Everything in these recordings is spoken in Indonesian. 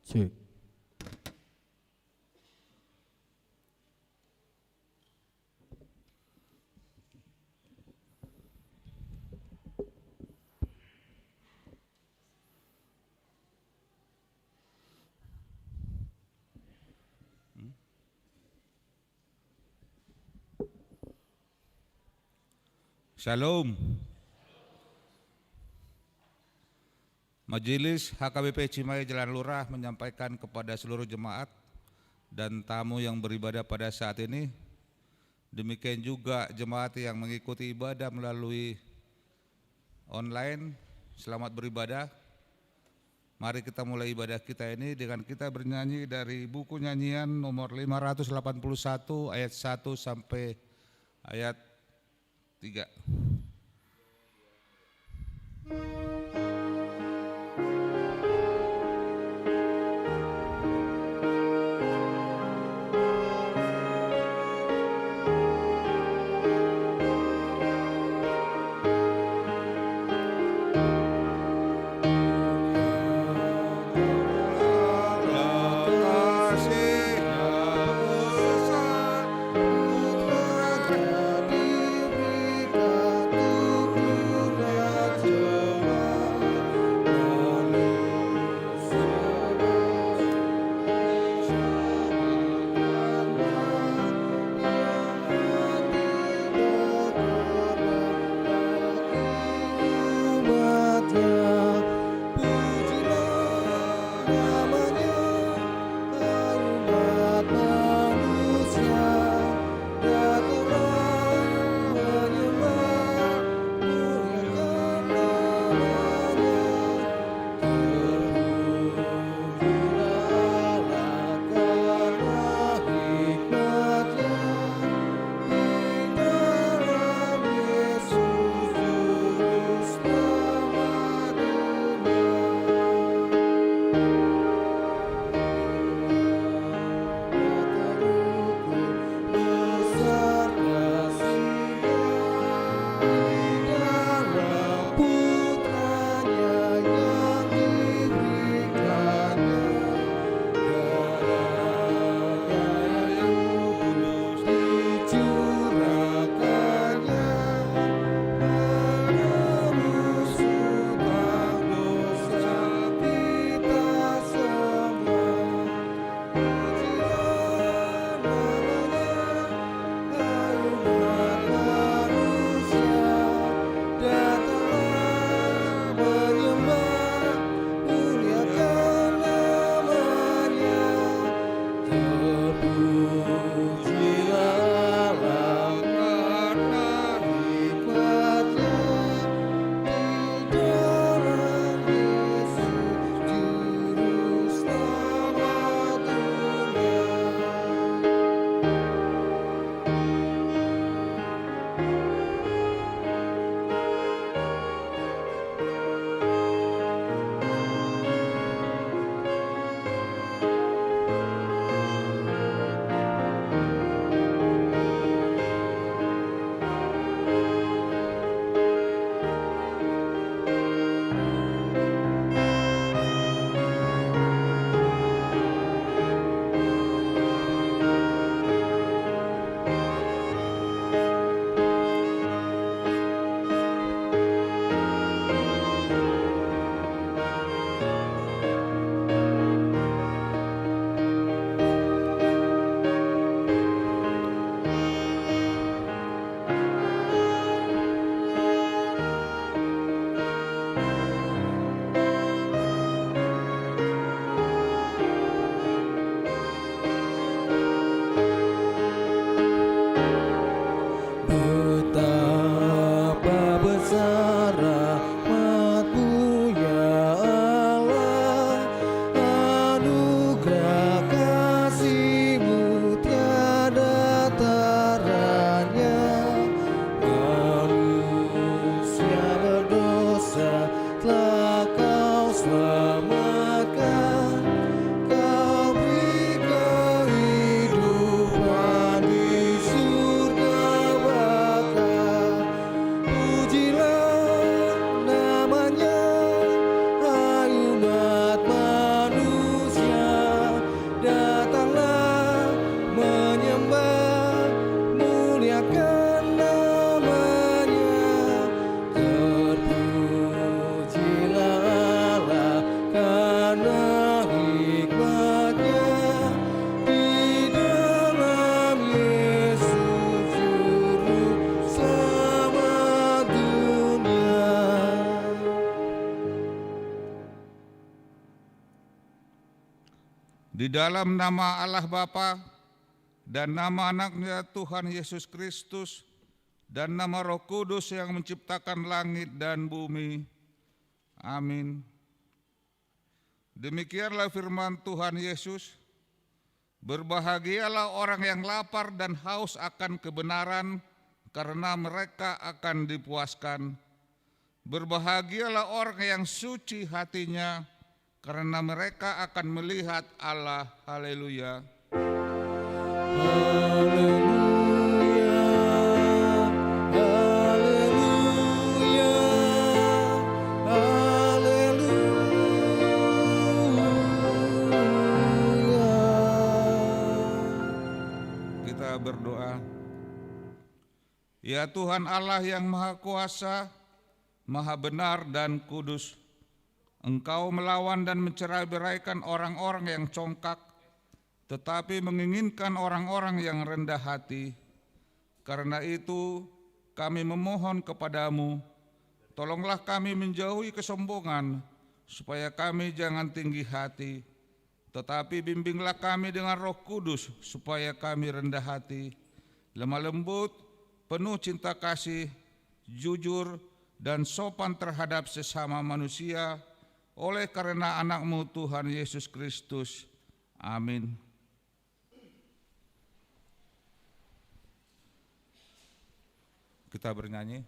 Cek. Shalom. Majelis HKBP Cimahi Jalan Lurah menyampaikan kepada seluruh jemaat dan tamu yang beribadah pada saat ini, demikian juga jemaat yang mengikuti ibadah melalui online, selamat beribadah. Mari kita mulai ibadah kita ini dengan kita bernyanyi dari buku nyanyian nomor 581 ayat 1 sampai ayat 3. Di dalam nama Allah Bapa dan nama anaknya Tuhan Yesus Kristus dan nama Roh Kudus yang menciptakan langit dan bumi. Amin. Demikianlah firman Tuhan Yesus. Berbahagialah orang yang lapar dan haus akan kebenaran, karena mereka akan dipuaskan. Berbahagialah orang yang suci hatinya, karena mereka akan melihat Allah. Haleluya. Haleluya. Berdoa. Ya Tuhan Allah yang Maha Kuasa, Maha Benar dan Kudus, Engkau melawan dan mencerai-beraikan orang-orang yang congkak, tetapi menginginkan orang-orang yang rendah hati. Karena itu kami memohon kepadamu, tolonglah kami menjauhi kesombongan, supaya kami jangan tinggi hati, tetapi bimbinglah kami dengan Roh Kudus supaya kami rendah hati, lemah lembut, penuh cinta kasih, jujur, dan sopan terhadap sesama manusia, oleh karena anak-Mu Tuhan Yesus Kristus. Amin. Kita bernyanyi.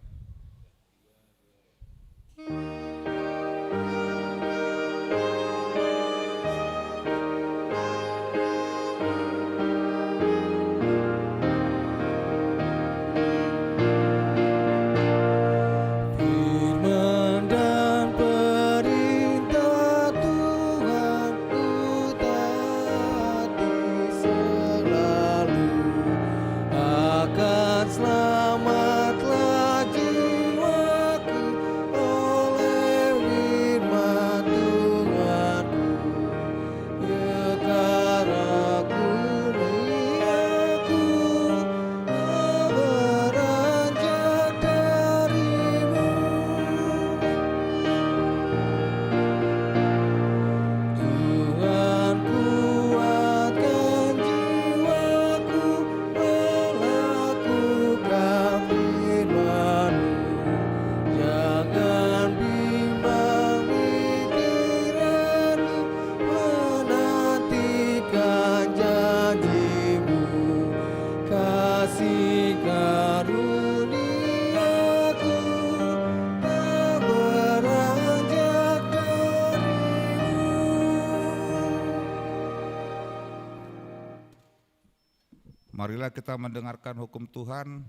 Marilah kita mendengarkan hukum Tuhan,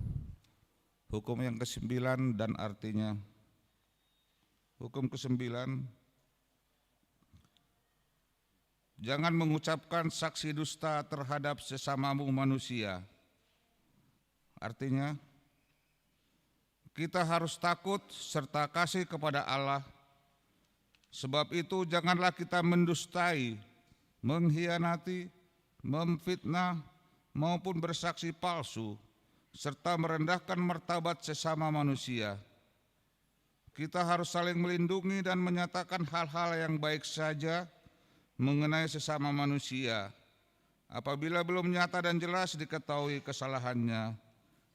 hukum yang ke-9 dan artinya. Hukum ke-9, jangan mengucapkan saksi dusta terhadap sesamamu manusia. Artinya, kita harus takut serta kasih kepada Allah. Sebab itu janganlah kita mendustai, mengkhianati, memfitnah, maupun bersaksi palsu, serta merendahkan martabat sesama manusia. Kita harus saling melindungi dan menyatakan hal-hal yang baik saja mengenai sesama manusia, apabila belum nyata dan jelas diketahui kesalahannya.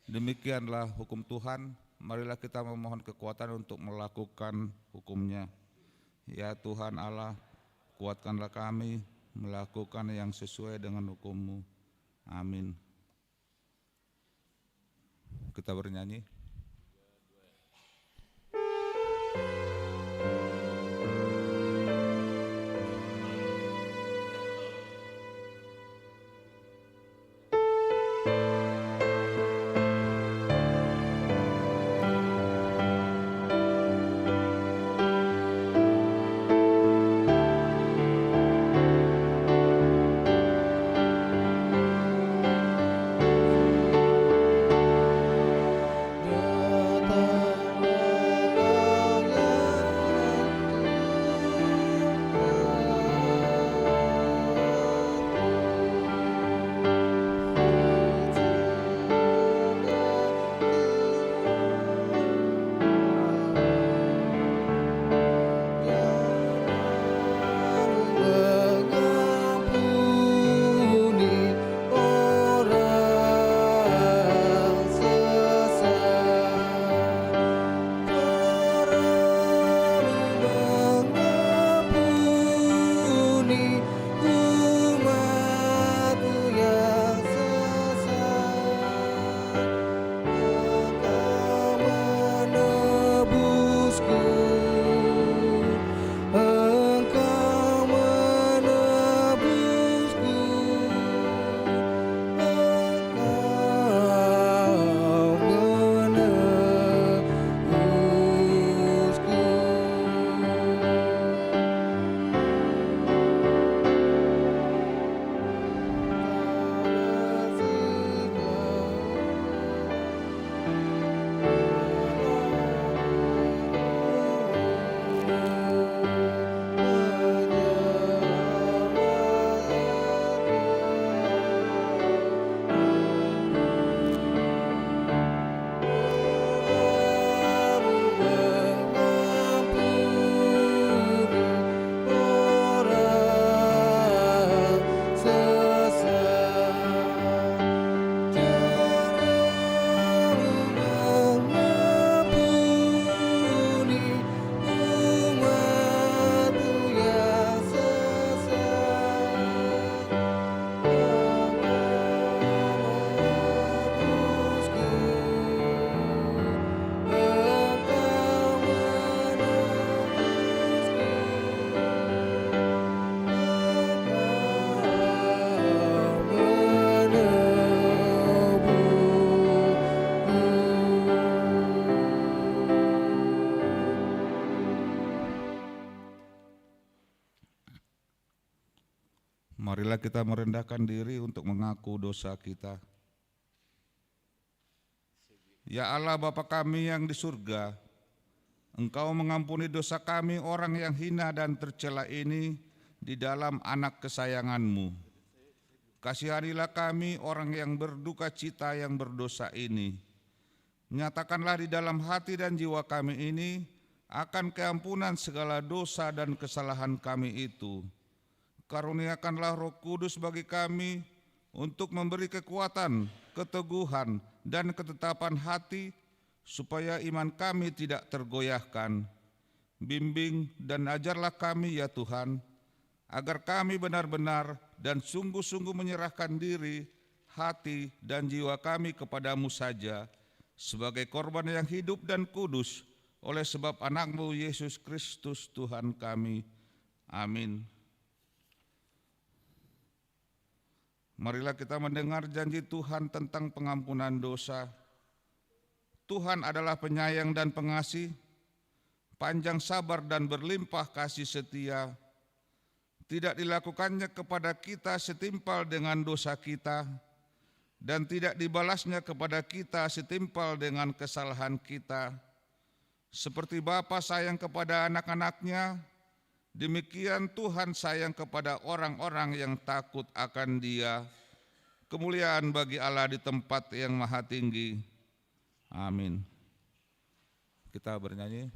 Demikianlah hukum Tuhan. Marilah kita memohon kekuatan untuk melakukan hukumnya. Ya Tuhan Allah, kuatkanlah kami melakukan yang sesuai dengan hukum-Mu. Amin. Kita bernyanyi. Marilah kita merendahkan diri untuk mengaku dosa kita. Ya Allah Bapa kami yang di surga, Engkau mengampuni dosa kami orang yang hina dan tercela ini di dalam anak kesayangan-Mu. Kasihanilah kami orang yang berduka cita yang berdosa ini. Nyatakanlah di dalam hati dan jiwa kami ini akan keampunan segala dosa dan kesalahan kami itu. Karuniakanlah Roh Kudus bagi kami untuk memberi kekuatan, keteguhan, dan ketetapan hati, supaya iman kami tidak tergoyahkan. Bimbing dan ajarlah kami ya Tuhan, agar kami benar-benar dan sungguh-sungguh menyerahkan diri, hati, dan jiwa kami kepadamu saja, sebagai korban yang hidup dan kudus, oleh sebab anak-Mu Yesus Kristus Tuhan kami. Amin. Marilah kita mendengar janji Tuhan tentang pengampunan dosa. Tuhan adalah penyayang dan pengasih, panjang sabar dan berlimpah kasih setia. Tidak dilakukannya kepada kita setimpal dengan dosa kita, dan tidak dibalasnya kepada kita setimpal dengan kesalahan kita. Seperti Bapa sayang kepada anak-anaknya, demikian Tuhan sayang kepada orang-orang yang takut akan Dia. Kemuliaan bagi Allah di tempat yang maha tinggi. Amin. Kita bernyanyi.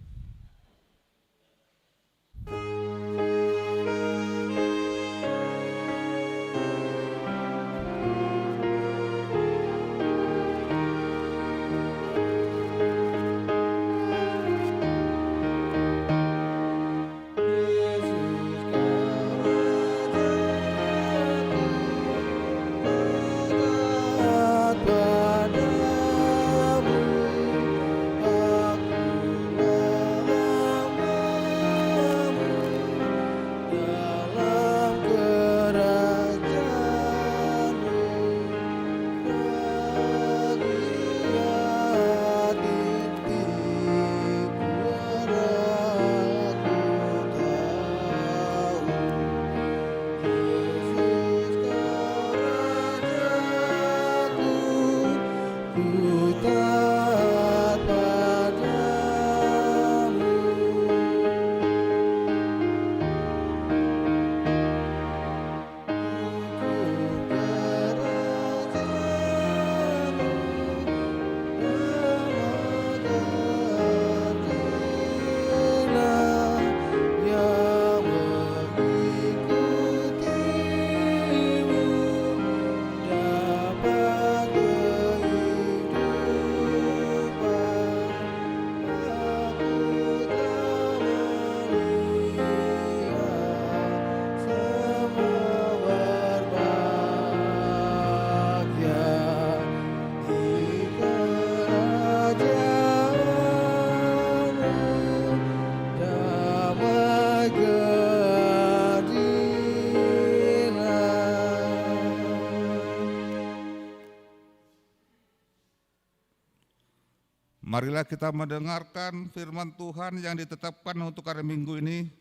Marilah kita mendengarkan firman Tuhan yang ditetapkan untuk hari Minggu ini,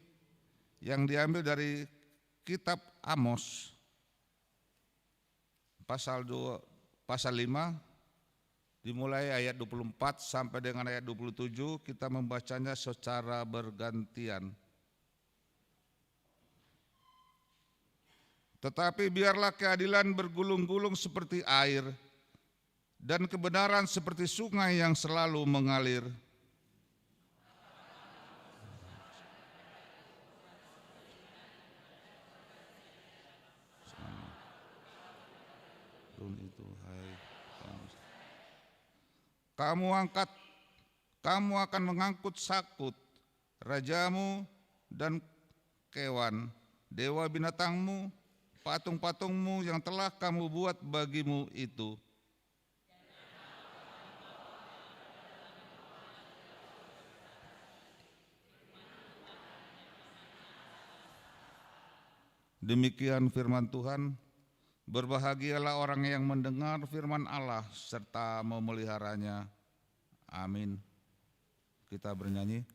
yang diambil dari kitab Amos, pasal 5, dimulai ayat 24 sampai dengan ayat 27, kita membacanya secara bergantian. Tetapi biarlah keadilan bergulung-gulung seperti air, dan kebenaran seperti sungai yang selalu mengalir. Kamu akan mengangkut sakut, rajamu dan kewan, dewa binatangmu, patung-patungmu yang telah kamu buat bagimu itu. Demikian firman Tuhan. Berbahagialah orang yang mendengar firman Allah serta memeliharanya. Amin. Kita bernyanyi.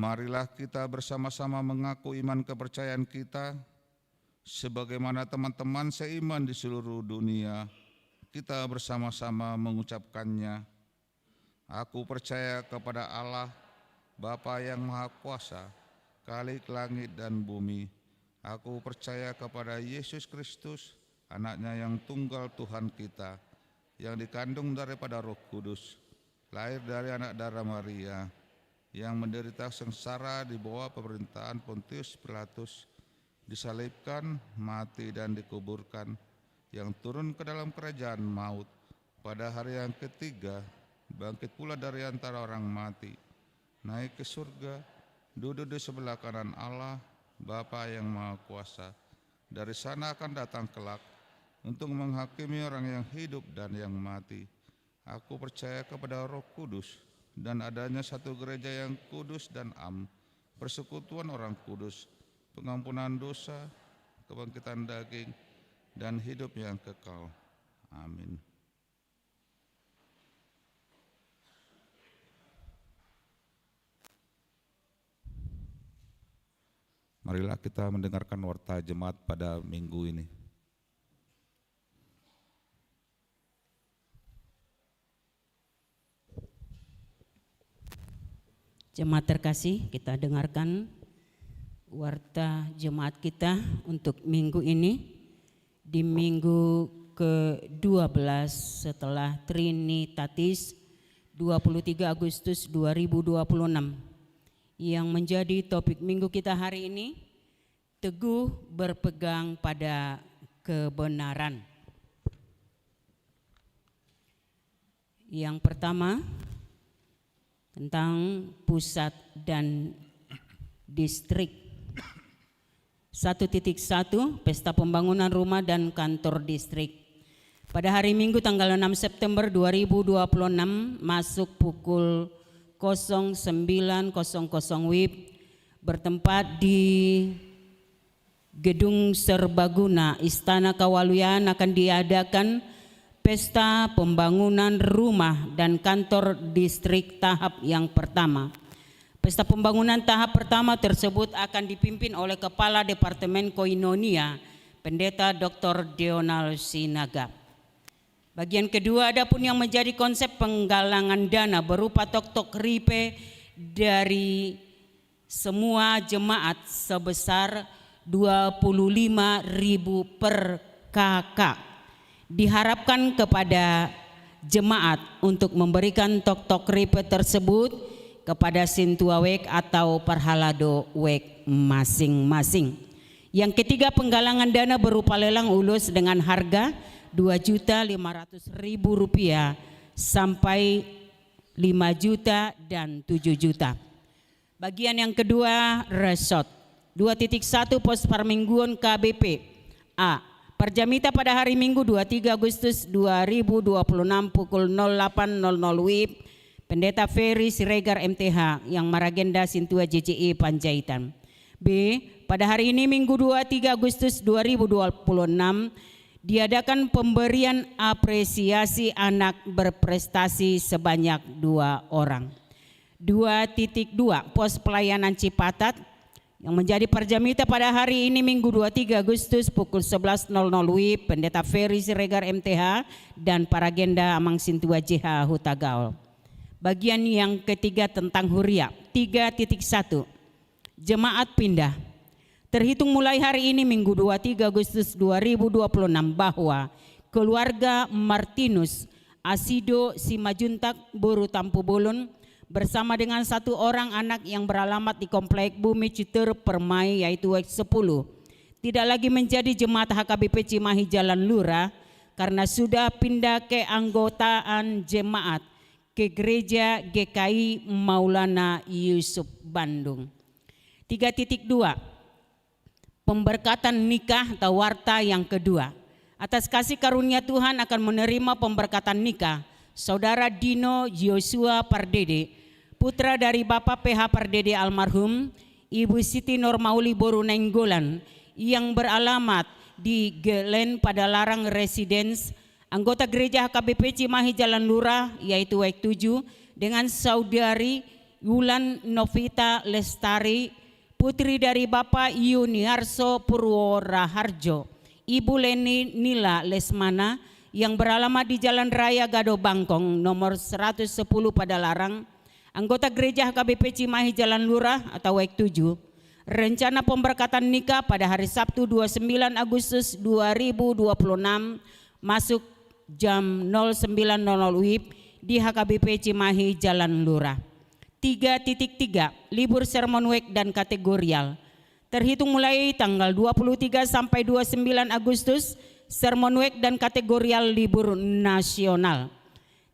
marilah kita bersama-sama mengaku iman kepercayaan kita, sebagaimana teman-teman seiman di seluruh dunia, kita bersama-sama mengucapkannya. Aku percaya kepada Allah, Bapa yang Maha Kuasa, Khalik langit dan bumi. Aku percaya kepada Yesus Kristus, Anaknya yang tunggal Tuhan kita, yang dikandung daripada Roh Kudus, lahir dari anak darah Maria, yang menderita sengsara di bawah pemerintahan Pontius Pilatus, disalibkan, mati dan dikuburkan, yang turun ke dalam kerajaan maut, pada hari yang ketiga bangkit pula dari antara orang mati, naik ke surga, duduk di sebelah kanan Allah, Bapa yang Maha Kuasa. Dari sana akan datang kelak untuk menghakimi orang yang hidup dan yang mati. Aku percaya kepada Roh Kudus dan adanya satu gereja yang kudus dan am, persekutuan orang kudus, pengampunan dosa, kebangkitan daging, dan hidup yang kekal. Amin. Marilah kita mendengarkan warta jemaat pada minggu ini. Jemaat terkasih, kita dengarkan warta jemaat kita untuk minggu ini. Di minggu ke-12 setelah Trinitatis 23 Agustus 2026. Yang menjadi topik minggu kita hari ini, teguh berpegang pada kebenaran. Yang pertama, tentang pusat dan distrik. 1.1 Pesta Pembangunan Rumah dan Kantor Distrik. Pada hari Minggu tanggal 6 September 2026 masuk pukul 09.00 WIB bertempat di Gedung Serbaguna Istana Kawaluyan akan diadakan Pesta Pembangunan Rumah dan Kantor Distrik tahap yang pertama. Pesta pembangunan tahap pertama tersebut akan dipimpin oleh Kepala Departemen Koinonia, Pendeta Dr. Deonal Sinaga. Bagian kedua, adapun yang menjadi konsep penggalangan dana berupa tok-tok ripe dari semua jemaat sebesar 25.000 per kakak. Diharapkan kepada jemaat untuk memberikan tok-tok ripe tersebut kepada Sintua Wek atau Parhalado Wek masing-masing. Yang ketiga, penggalangan dana berupa lelang ulus dengan harga Rp2.500.000 sampai 5 juta dan 7 juta. Bagian yang kedua, resort. 2.1 Pos Parmingguan KBP. A. Perjamita pada hari Minggu 23 Agustus 2026 pukul 08.00 WIB. Pendeta Ferry Siregar MTH yang maragenda Sintua JJE Panjaitan. B. Pada hari ini Minggu 23 Agustus 2026 diadakan pemberian apresiasi anak berprestasi sebanyak 2 orang. 2.2 Pos Pelayanan Cipatat yang menjadi perjamita pada hari ini Minggu 23 Agustus pukul 11.00 WIB. Pendeta Ferry Siregar MTH dan Paragenda Amang Sintua JH Hutagaol. Bagian yang ketiga tentang Huria. 3.1 Jemaat pindah. Terhitung mulai hari ini Minggu 23 Agustus 2026 bahwa keluarga Martinus Asido Simajuntak Buru Tampu Bolon bersama dengan 1 orang anak yang beralamat di Komplek Bumi Citur Permai yaitu X10 tidak lagi menjadi jemaat HKBP Cimahi Jalan Lurah karena sudah pindah ke anggotaan jemaat ke Gereja GKI Maulana Yusuf Bandung. 3.2 Pemberkatan nikah atau warta yang kedua. Atas kasih karunia Tuhan akan menerima pemberkatan nikah Saudara Dino Yosua Pardede, putra dari Bapak PH Pardede almarhum, Ibu Siti Normauli Boru Nenggolan yang beralamat di Gelen Padalarang Residence, anggota gereja HKBP Cimahi Jalan Lurah yaitu WEK 7 dengan saudari Yulan Novita Lestari, putri dari Bapak Yuniarso Purworaharjo, Ibu Leni Nila Lesmana yang beralamat di Jalan Raya Gado Bangkong nomor 110 Padalarang, anggota Gereja HKBP Cimahi Jalan Lurah atau WEK 7. Rencana pemberkatan nikah pada hari Sabtu 29 Agustus 2026 masuk jam 09.00 WIB di HKBP Cimahi Jalan Lurah. 3.3 libur sermon WEK dan kategorial. Terhitung mulai tanggal 23 sampai 29 Agustus, sermon WEK dan kategorial libur nasional.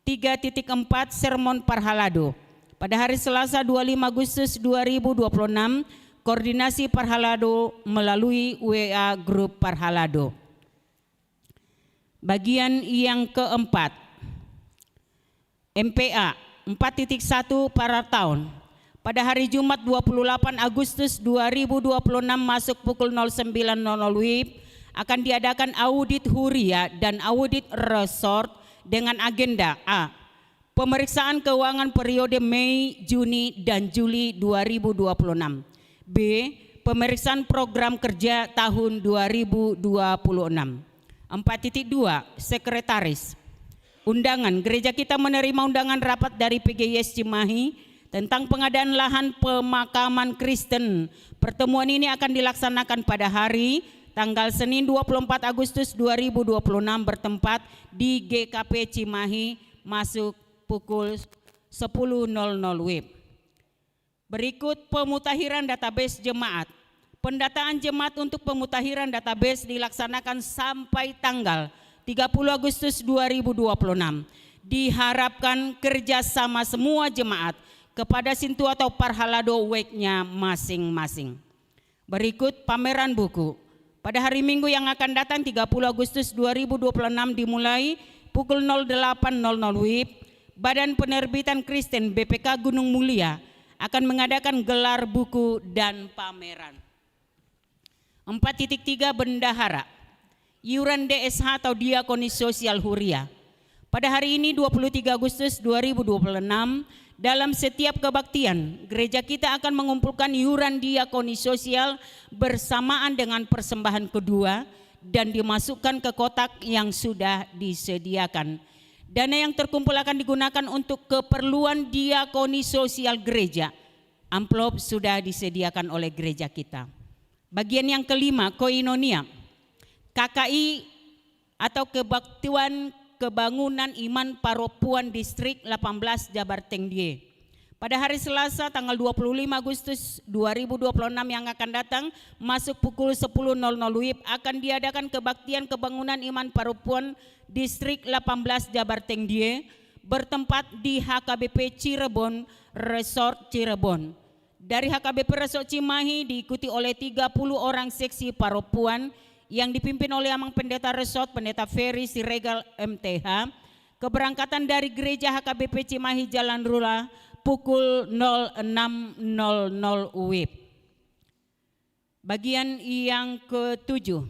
3.4 sermon Parhalado. Pada hari Selasa 25 Agustus 2026, koordinasi Parhalado melalui WA Grup Parhalado. Bagian yang keempat, MPA 4.1 para tahun. Pada hari Jumat 28 Agustus 2026 masuk pukul 09.00 WIB akan diadakan audit huria dan audit resort dengan agenda A. Pemeriksaan keuangan periode Mei, Juni, dan Juli 2026. B. Pemeriksaan program kerja tahun 2026. 4.2 Sekretaris. Undangan, gereja kita menerima undangan rapat dari PGIS Cimahi tentang pengadaan lahan pemakaman Kristen. Pertemuan ini akan dilaksanakan pada hari tanggal Senin 24 Agustus 2026 bertempat di GKP Cimahi masuk pukul 10.00 WIB. Berikut pemutahiran database jemaat. Pendataan jemaat untuk pemutahiran database dilaksanakan sampai tanggal 30 Agustus 2026. Diharapkan kerjasama semua jemaat kepada Sintu atau Parhalado WEK-nya masing-masing. Berikut pameran buku. Pada hari Minggu yang akan datang 30 Agustus 2026 dimulai pukul 08.00 WIB, Badan Penerbitan Kristen BPK Gunung Mulia akan mengadakan gelar buku dan pameran. 4.3 Bendahara. Iuran DSH atau Diakoni Sosial Huria. Pada hari ini 23 Agustus 2026 dalam setiap kebaktian gereja kita akan mengumpulkan iuran diakoni sosial bersamaan dengan persembahan kedua dan dimasukkan ke kotak yang sudah disediakan. Dana yang terkumpul akan digunakan untuk keperluan diakoni sosial gereja. Amplop sudah disediakan oleh gereja kita. Bagian yang kelima, koinonia. KKI atau Kebaktian Kebangunan Iman Paropuan Distrik 18 Jabar Tengdie. Pada hari Selasa tanggal 25 Agustus 2026 yang akan datang masuk pukul 10.00 WIB akan diadakan Kebaktian Kebangunan Iman Paropuan Distrik 18 Jabar Tengdie bertempat di HKBP Cirebon Resort Cirebon. Dari HKBP Resort Cimahi diikuti oleh 30 orang seksi paropuan yang dipimpin oleh Amang Pendeta Resort, Pendeta Ferry Siregal MTH. Keberangkatan dari gereja HKBP Cimahi Jalan Rula pukul 06.00 WIB. Bagian yang ke-7,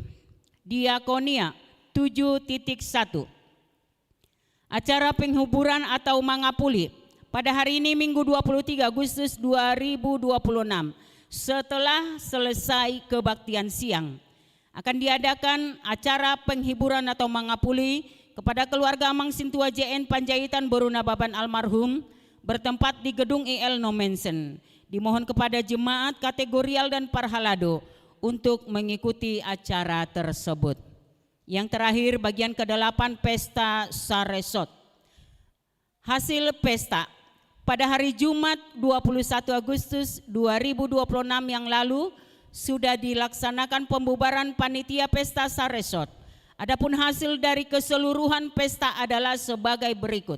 Diakonia 7.1. Acara penghuburan atau mangapuli pada hari ini Minggu 23 Agustus 2026 setelah selesai kebaktian siang akan diadakan acara penghiburan atau mangapuli kepada keluarga Amang Sintua JN Panjaitan Borunababan almarhum bertempat di gedung IL No Mansion. Dimohon kepada jemaat kategorial dan Parhalado untuk mengikuti acara tersebut. Yang terakhir bagian ke-8 Pesta Saresot. Hasil pesta pada hari Jumat 21 Agustus 2026 yang lalu sudah dilaksanakan pembubaran panitia Pesta Saresot. Adapun hasil dari keseluruhan pesta adalah sebagai berikut.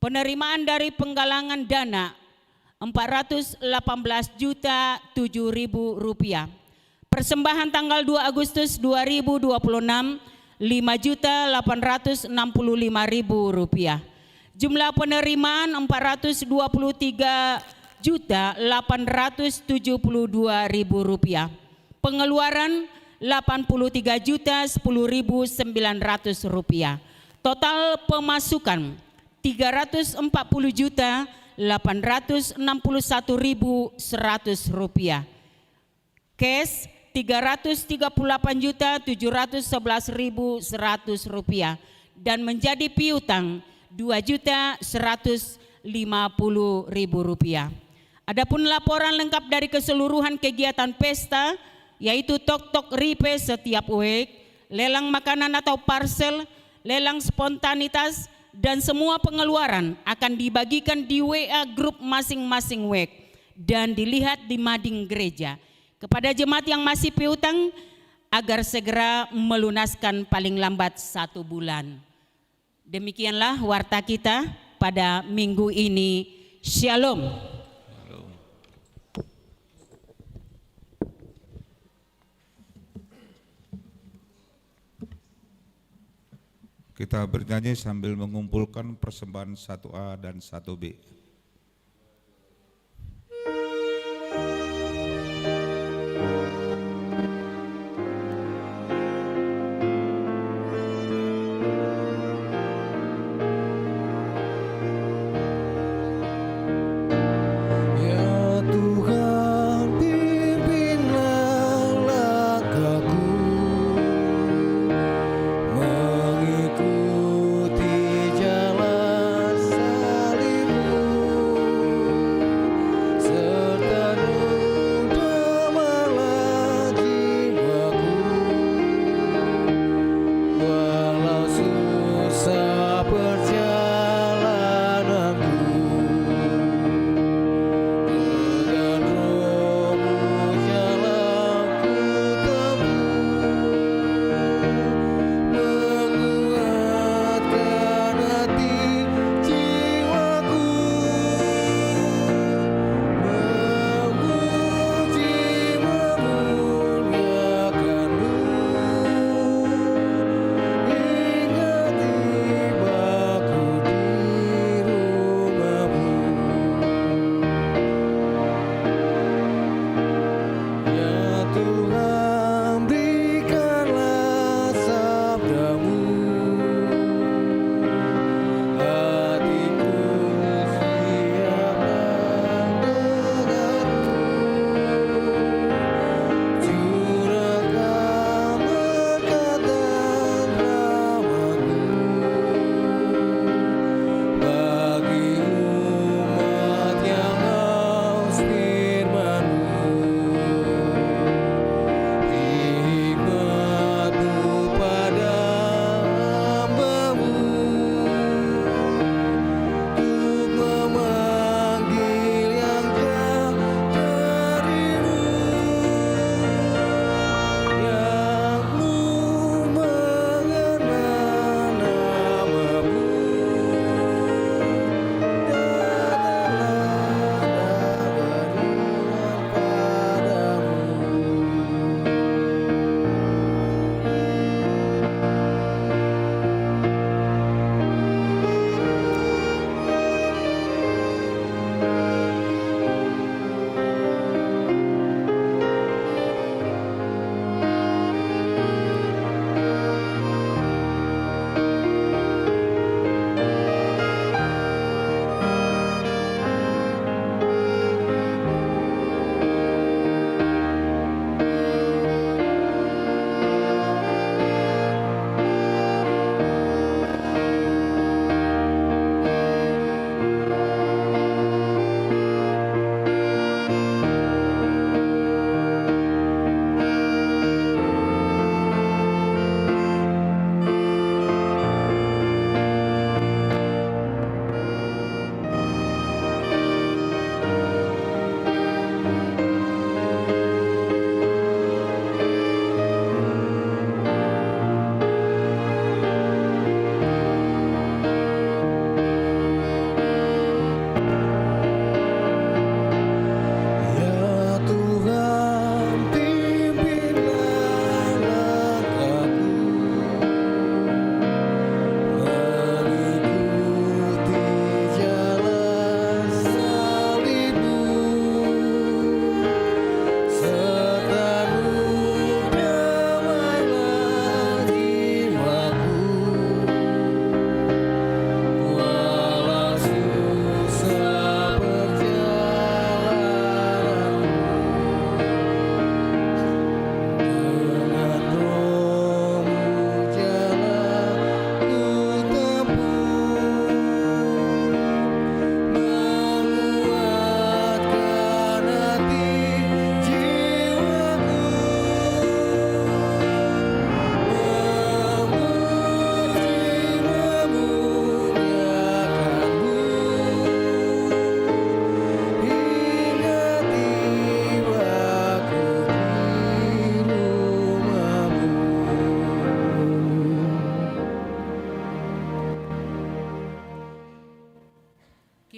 Penerimaan dari penggalangan dana Rp418.007.000. Persembahan tanggal 2 Agustus 2026 Rp5.865.000. Jumlah penerimaan Rp423.872.000. Pengeluaran Rp83.010.900. Total pemasukan Rp340.865.000 861.100 rupiah. Cash 338.711.100 rupiah dan menjadi piutang 2.150.000 rupiah. Adapun laporan lengkap dari keseluruhan kegiatan pesta yaitu tok-tok ripe setiap week, lelang makanan atau parcel, lelang spontanitas dan semua pengeluaran akan dibagikan di WA grup masing-masing week dan dilihat di mading gereja. Kepada jemaat yang masih piutang agar segera melunaskan paling lambat 1 bulan. Demikianlah warta kita pada minggu ini. Shalom. Kita bernyanyi sambil mengumpulkan persembahan 1A dan 1B. Mengikuti jalan salib-Mu.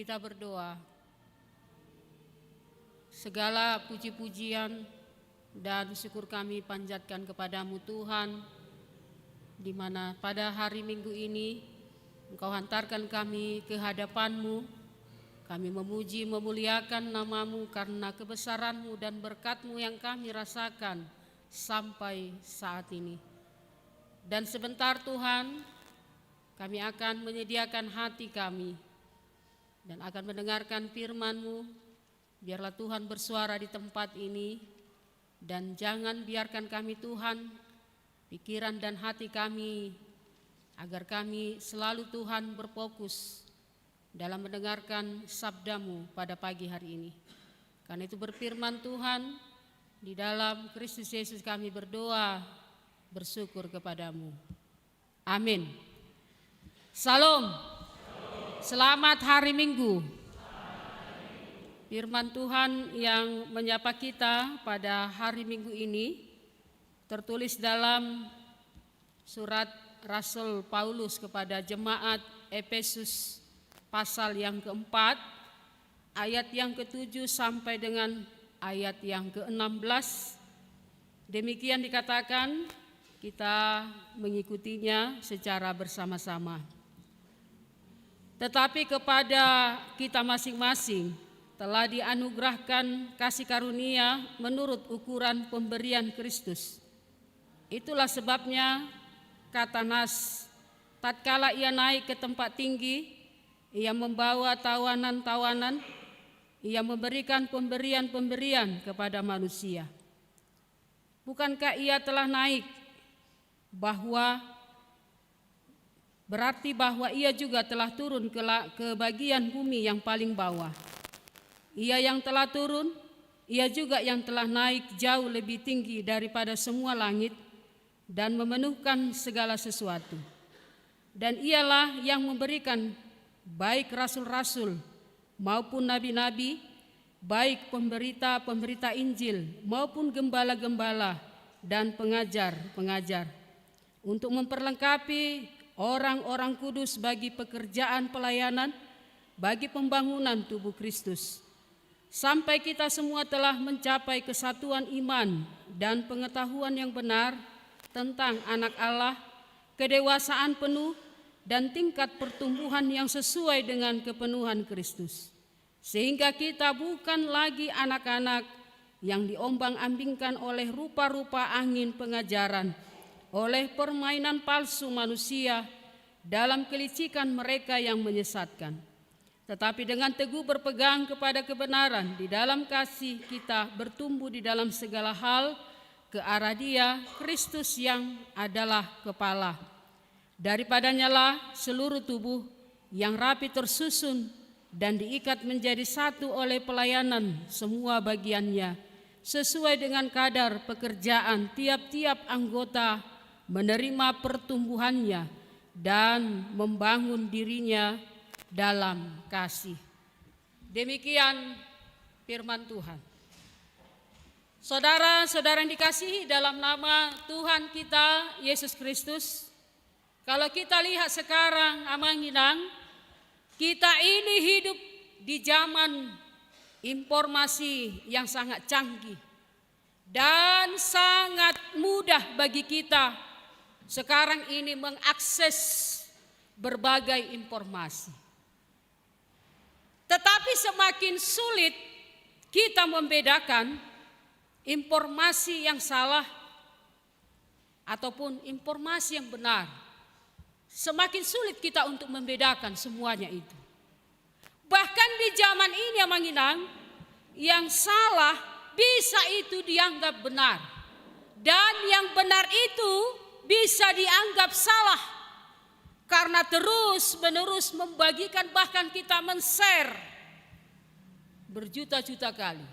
kita berdoa. Segala puji-pujian dan syukur kami panjatkan kepadamu Tuhan, di mana pada hari Minggu ini Engkau hantarkan kami ke hadapan-Mu. Kami memuji, memuliakan nama-Mu karena kebesaran-Mu dan berkat-Mu yang kami rasakan sampai saat ini. Dan sebentar Tuhan, kami akan menyediakan hati kami dan akan mendengarkan firman-Mu. Biarlah Tuhan bersuara di tempat ini, dan jangan biarkan kami Tuhan, pikiran dan hati kami, agar kami selalu Tuhan berfokus dalam mendengarkan sabda-Mu pada pagi hari ini. Karena itu berfirman Tuhan, di dalam Kristus Yesus kami berdoa, bersyukur kepadamu. Amin. Salam. Selamat hari Minggu. Firman Tuhan yang menyapa kita pada hari Minggu ini tertulis dalam surat Rasul Paulus kepada jemaat Efesus pasal yang keempat, ayat yang ke-7 sampai dengan ayat yang ke-16. Demikian dikatakan, kita mengikutinya secara bersama-sama. Tetapi kepada kita masing-masing telah dianugerahkan kasih karunia menurut ukuran pemberian Kristus. Itulah sebabnya kata Nas, tatkala ia naik ke tempat tinggi, ia membawa tawanan-tawanan, ia memberikan pemberian-pemberian kepada manusia. Bukankah ia telah naik berarti bahwa ia juga telah turun ke bagian bumi yang paling bawah. Ia yang telah turun, ia juga yang telah naik jauh lebih tinggi daripada semua langit dan memenuhkan segala sesuatu. Dan ialah yang memberikan baik rasul-rasul maupun nabi-nabi, baik pemberita-pemberita Injil maupun gembala-gembala dan pengajar-pengajar, untuk memperlengkapi orang-orang kudus bagi pekerjaan pelayanan, bagi pembangunan tubuh Kristus, sampai kita semua telah mencapai kesatuan iman dan pengetahuan yang benar tentang anak Allah, kedewasaan penuh dan tingkat pertumbuhan yang sesuai dengan kepenuhan Kristus. Sehingga kita bukan lagi anak-anak yang diombang-ambingkan oleh rupa-rupa angin pengajaran, oleh permainan palsu manusia dalam kelicikan mereka yang menyesatkan. Tetapi dengan teguh berpegang kepada kebenaran, di dalam kasih kita bertumbuh di dalam segala hal ke arah Dia, Kristus yang adalah kepala. Daripadanya lah seluruh tubuh yang rapi tersusun dan diikat menjadi satu oleh pelayanan semua bagiannya, sesuai dengan kadar pekerjaan tiap-tiap anggota, menerima pertumbuhannya dan membangun dirinya dalam kasih. Demikian firman Tuhan. Saudara-saudara yang dikasihi dalam nama Tuhan kita Yesus Kristus, kalau kita lihat sekarang Amanginang, kita ini hidup di zaman informasi yang sangat canggih dan sangat mudah bagi kita sekarang ini mengakses berbagai informasi. Tetapi semakin sulit kita membedakan informasi yang salah ataupun informasi yang benar. Semakin sulit kita untuk membedakan semuanya itu. Bahkan di zaman ini Amanginang, yang salah bisa itu dianggap benar. Dan yang benar itu bisa dianggap salah. Karena terus-menerus membagikan, bahkan kita men-share berjuta-juta kali.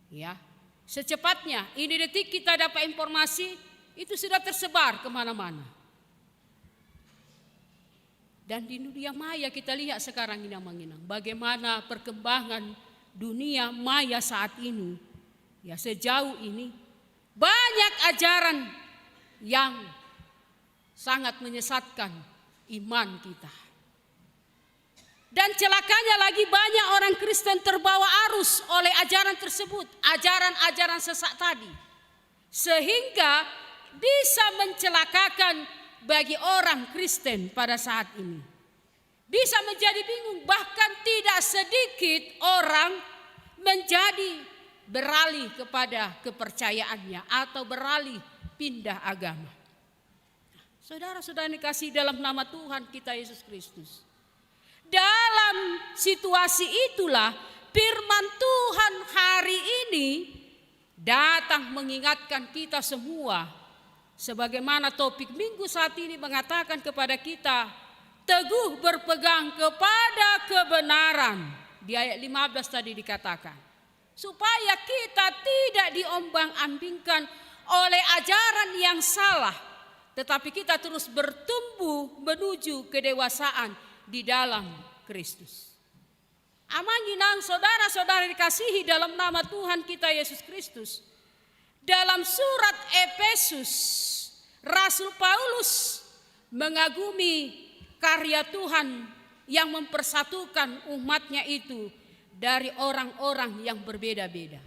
Ya, secepatnya ini detik kita dapat informasi, itu sudah tersebar kemana-mana. Dan di dunia maya kita lihat sekarang ini Amanginang, bagaimana perkembangan dunia maya saat ini. Ya, sejauh ini banyak ajaran yang sangat menyesatkan iman kita. Dan celakanya lagi banyak orang Kristen terbawa arus oleh ajaran tersebut, ajaran-ajaran sesat tadi. Sehingga bisa mencelakakan bagi orang Kristen pada saat ini. Bisa menjadi bingung, bahkan tidak sedikit orang menjadi beralih kepada kepercayaannya atau beralih pindah agama. Saudara-saudara dikasihi dalam nama Tuhan kita Yesus Kristus. Dalam situasi itulah firman Tuhan hari ini datang mengingatkan kita semua. Sebagaimana topik minggu saat ini mengatakan kepada kita, teguh berpegang kepada kebenaran. Di ayat 15 tadi dikatakan. Supaya kita tidak diombang-ambingkan oleh ajaran yang salah. Tetapi kita terus bertumbuh menuju kedewasaan di dalam Kristus. Amanginang saudara-saudara dikasihi dalam nama Tuhan kita Yesus Kristus. Dalam surat Efesus, Rasul Paulus mengagumi karya Tuhan yang mempersatukan umatnya itu dari orang-orang yang berbeda-beda.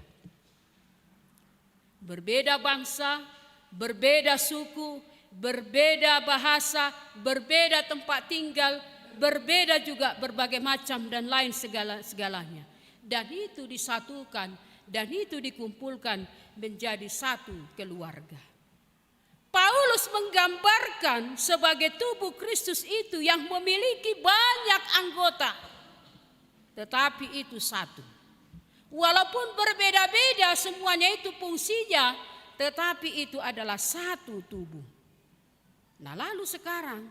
Berbeda bangsa, berbeda suku, berbeda bahasa, berbeda tempat tinggal, berbeda juga berbagai macam dan lain segalanya. Dan itu disatukan dan itu dikumpulkan menjadi satu keluarga. Paulus menggambarkan sebagai tubuh Kristus itu yang memiliki banyak anggota, tetapi itu satu. Walaupun berbeda-beda semuanya itu fungsinya, tetapi itu adalah satu tubuh. Nah lalu sekarang,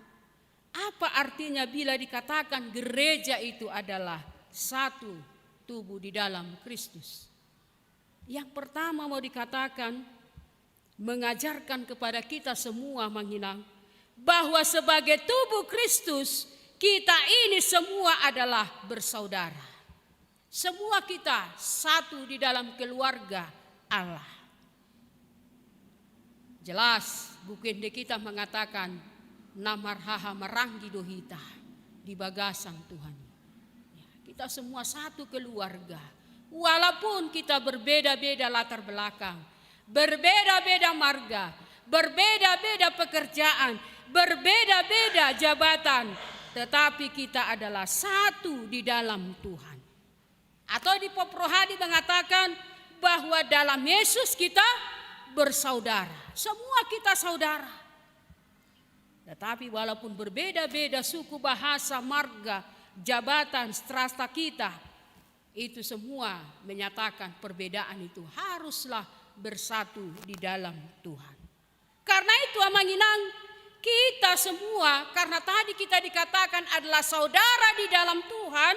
apa artinya bila dikatakan gereja itu adalah satu tubuh di dalam Kristus? Yang pertama mau dikatakan, mengajarkan kepada kita semua menginang bahwa sebagai tubuh Kristus, kita ini semua adalah bersaudara. Semua kita satu di dalam keluarga Allah. Jelas buku ende kita mengatakan namarhaha maranggi dohita di bagasan Tuhan. Ya, kita semua satu keluarga. Walaupun kita berbeda-beda latar belakang, berbeda-beda marga, berbeda-beda pekerjaan, berbeda-beda jabatan, tetapi kita adalah satu di dalam Tuhan. Atau di Pop Rohani mengatakan bahwa dalam Yesus kita bersaudara. Semua kita saudara. Tetapi walaupun berbeda-beda suku, bahasa, marga, jabatan, strata kita, itu semua menyatakan perbedaan itu haruslah bersatu di dalam Tuhan. Karena itu amanginang, kita semua, karena tadi kita dikatakan adalah saudara di dalam Tuhan,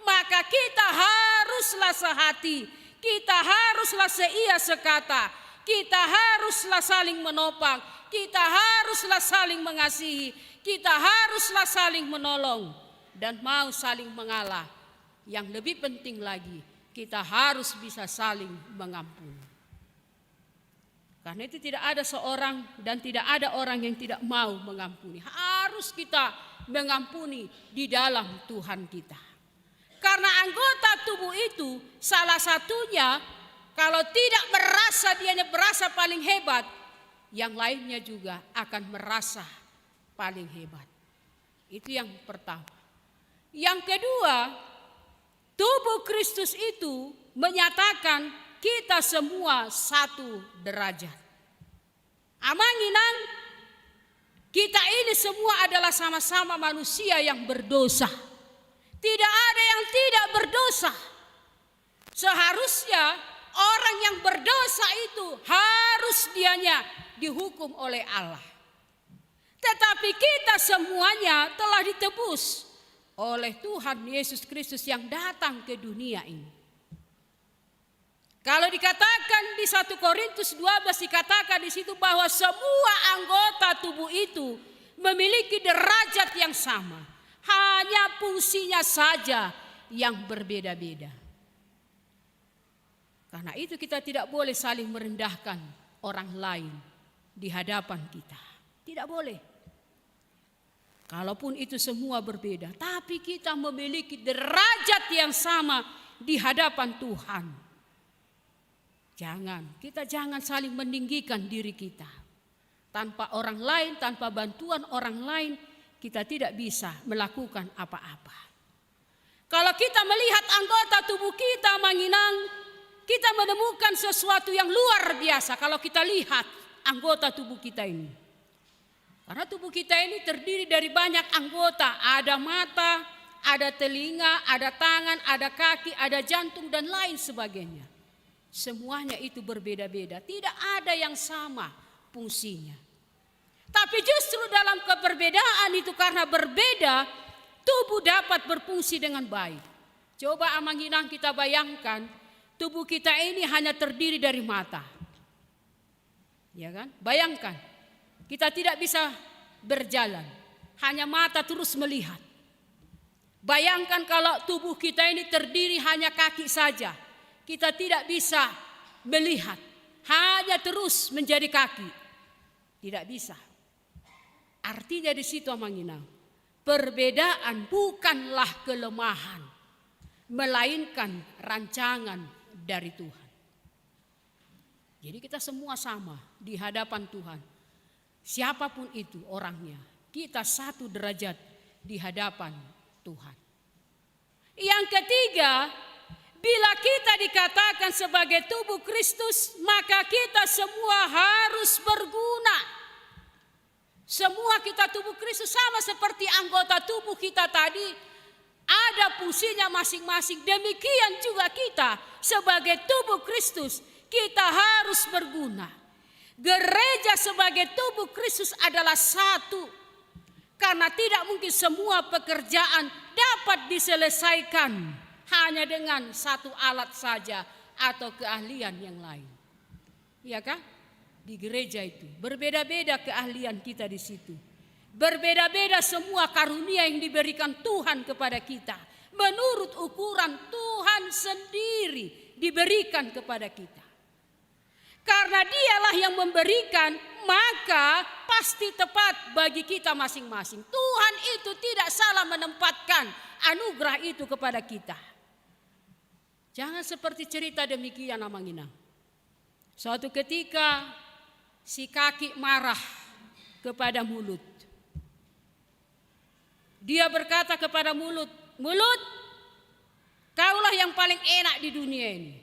maka kita haruslah sehati, kita haruslah seia sekata, kita haruslah saling menopang, kita haruslah saling mengasihi, kita haruslah saling menolong dan mau saling mengalah. Yang lebih penting lagi, kita harus bisa saling mengampuni. Karena itu tidak ada seorang dan tidak ada orang yang tidak mau mengampuni. Harus kita mengampuni di dalam Tuhan kita. Karena anggota tubuh itu salah satunya kalau tidak merasa dianya berasa paling hebat, yang lainnya juga akan merasa paling hebat. Itu yang pertama. Yang kedua, tubuh Kristus itu menyatakan kita semua satu derajat. Amanginang, kita ini semua adalah sama-sama manusia yang berdosa. Tidak ada yang tidak berdosa. Seharusnya orang yang berdosa itu harus dianya dihukum oleh Allah. Tetapi kita semuanya telah ditebus oleh Tuhan Yesus Kristus yang datang ke dunia ini. Kalau dikatakan di 1 Korintus 12 dikatakan di situ bahwa semua anggota tubuh itu memiliki derajat yang sama, hanya fungsinya saja yang berbeda-beda. Karena itu kita tidak boleh saling merendahkan orang lain di hadapan kita. Tidak boleh. Kalaupun itu semua berbeda, tapi kita memiliki derajat yang sama di hadapan Tuhan. Kita jangan saling meninggikan diri kita. Tanpa orang lain, tanpa bantuan orang lain, kita tidak bisa melakukan apa-apa. Kalau kita melihat anggota tubuh kita, Manginang, kita menemukan sesuatu yang luar biasa kalau kita lihat anggota tubuh kita ini. Karena tubuh kita ini terdiri dari banyak anggota. Ada mata, ada telinga, ada tangan, ada kaki, ada jantung dan lain sebagainya. Semuanya itu berbeda-beda. Tidak ada yang sama fungsinya. Tapi justru dalam keberbedaan itu karena berbeda, tubuh dapat berfungsi dengan baik. Coba Manginang kita bayangkan, tubuh kita ini hanya terdiri dari mata. Ya kan? Bayangkan, kita tidak bisa berjalan, hanya mata terus melihat. Bayangkan kalau tubuh kita ini terdiri hanya kaki saja, kita tidak bisa melihat, hanya terus menjadi kaki. Tidak bisa. Artinya di situ Manginang, perbedaan bukanlah kelemahan, melainkan rancangan dari Tuhan. Jadi kita semua sama di hadapan Tuhan. Siapapun itu orangnya, kita satu derajat di hadapan Tuhan. Yang ketiga, bila kita dikatakan sebagai tubuh Kristus, maka kita semua harus berguna. Semua kita tubuh Kristus sama seperti anggota tubuh kita tadi, ada fungsinya masing-masing. Demikian juga kita sebagai tubuh Kristus, kita harus berguna. Gereja sebagai tubuh Kristus adalah satu, karena tidak mungkin semua pekerjaan dapat diselesaikan hanya dengan satu alat saja atau keahlian yang lain. Iya kan? Di gereja itu berbeda-beda keahlian kita di situ. Berbeda-beda semua karunia yang diberikan Tuhan kepada kita. Menurut ukuran Tuhan sendiri diberikan kepada kita. Karena dialah yang memberikan, maka pasti tepat bagi kita masing-masing. Tuhan itu tidak salah menempatkan anugerah itu kepada kita. Jangan seperti cerita demikian Manginang. Suatu ketika si kaki marah kepada mulut. Dia berkata kepada mulut, "Mulut, kaulah yang paling enak di dunia ini."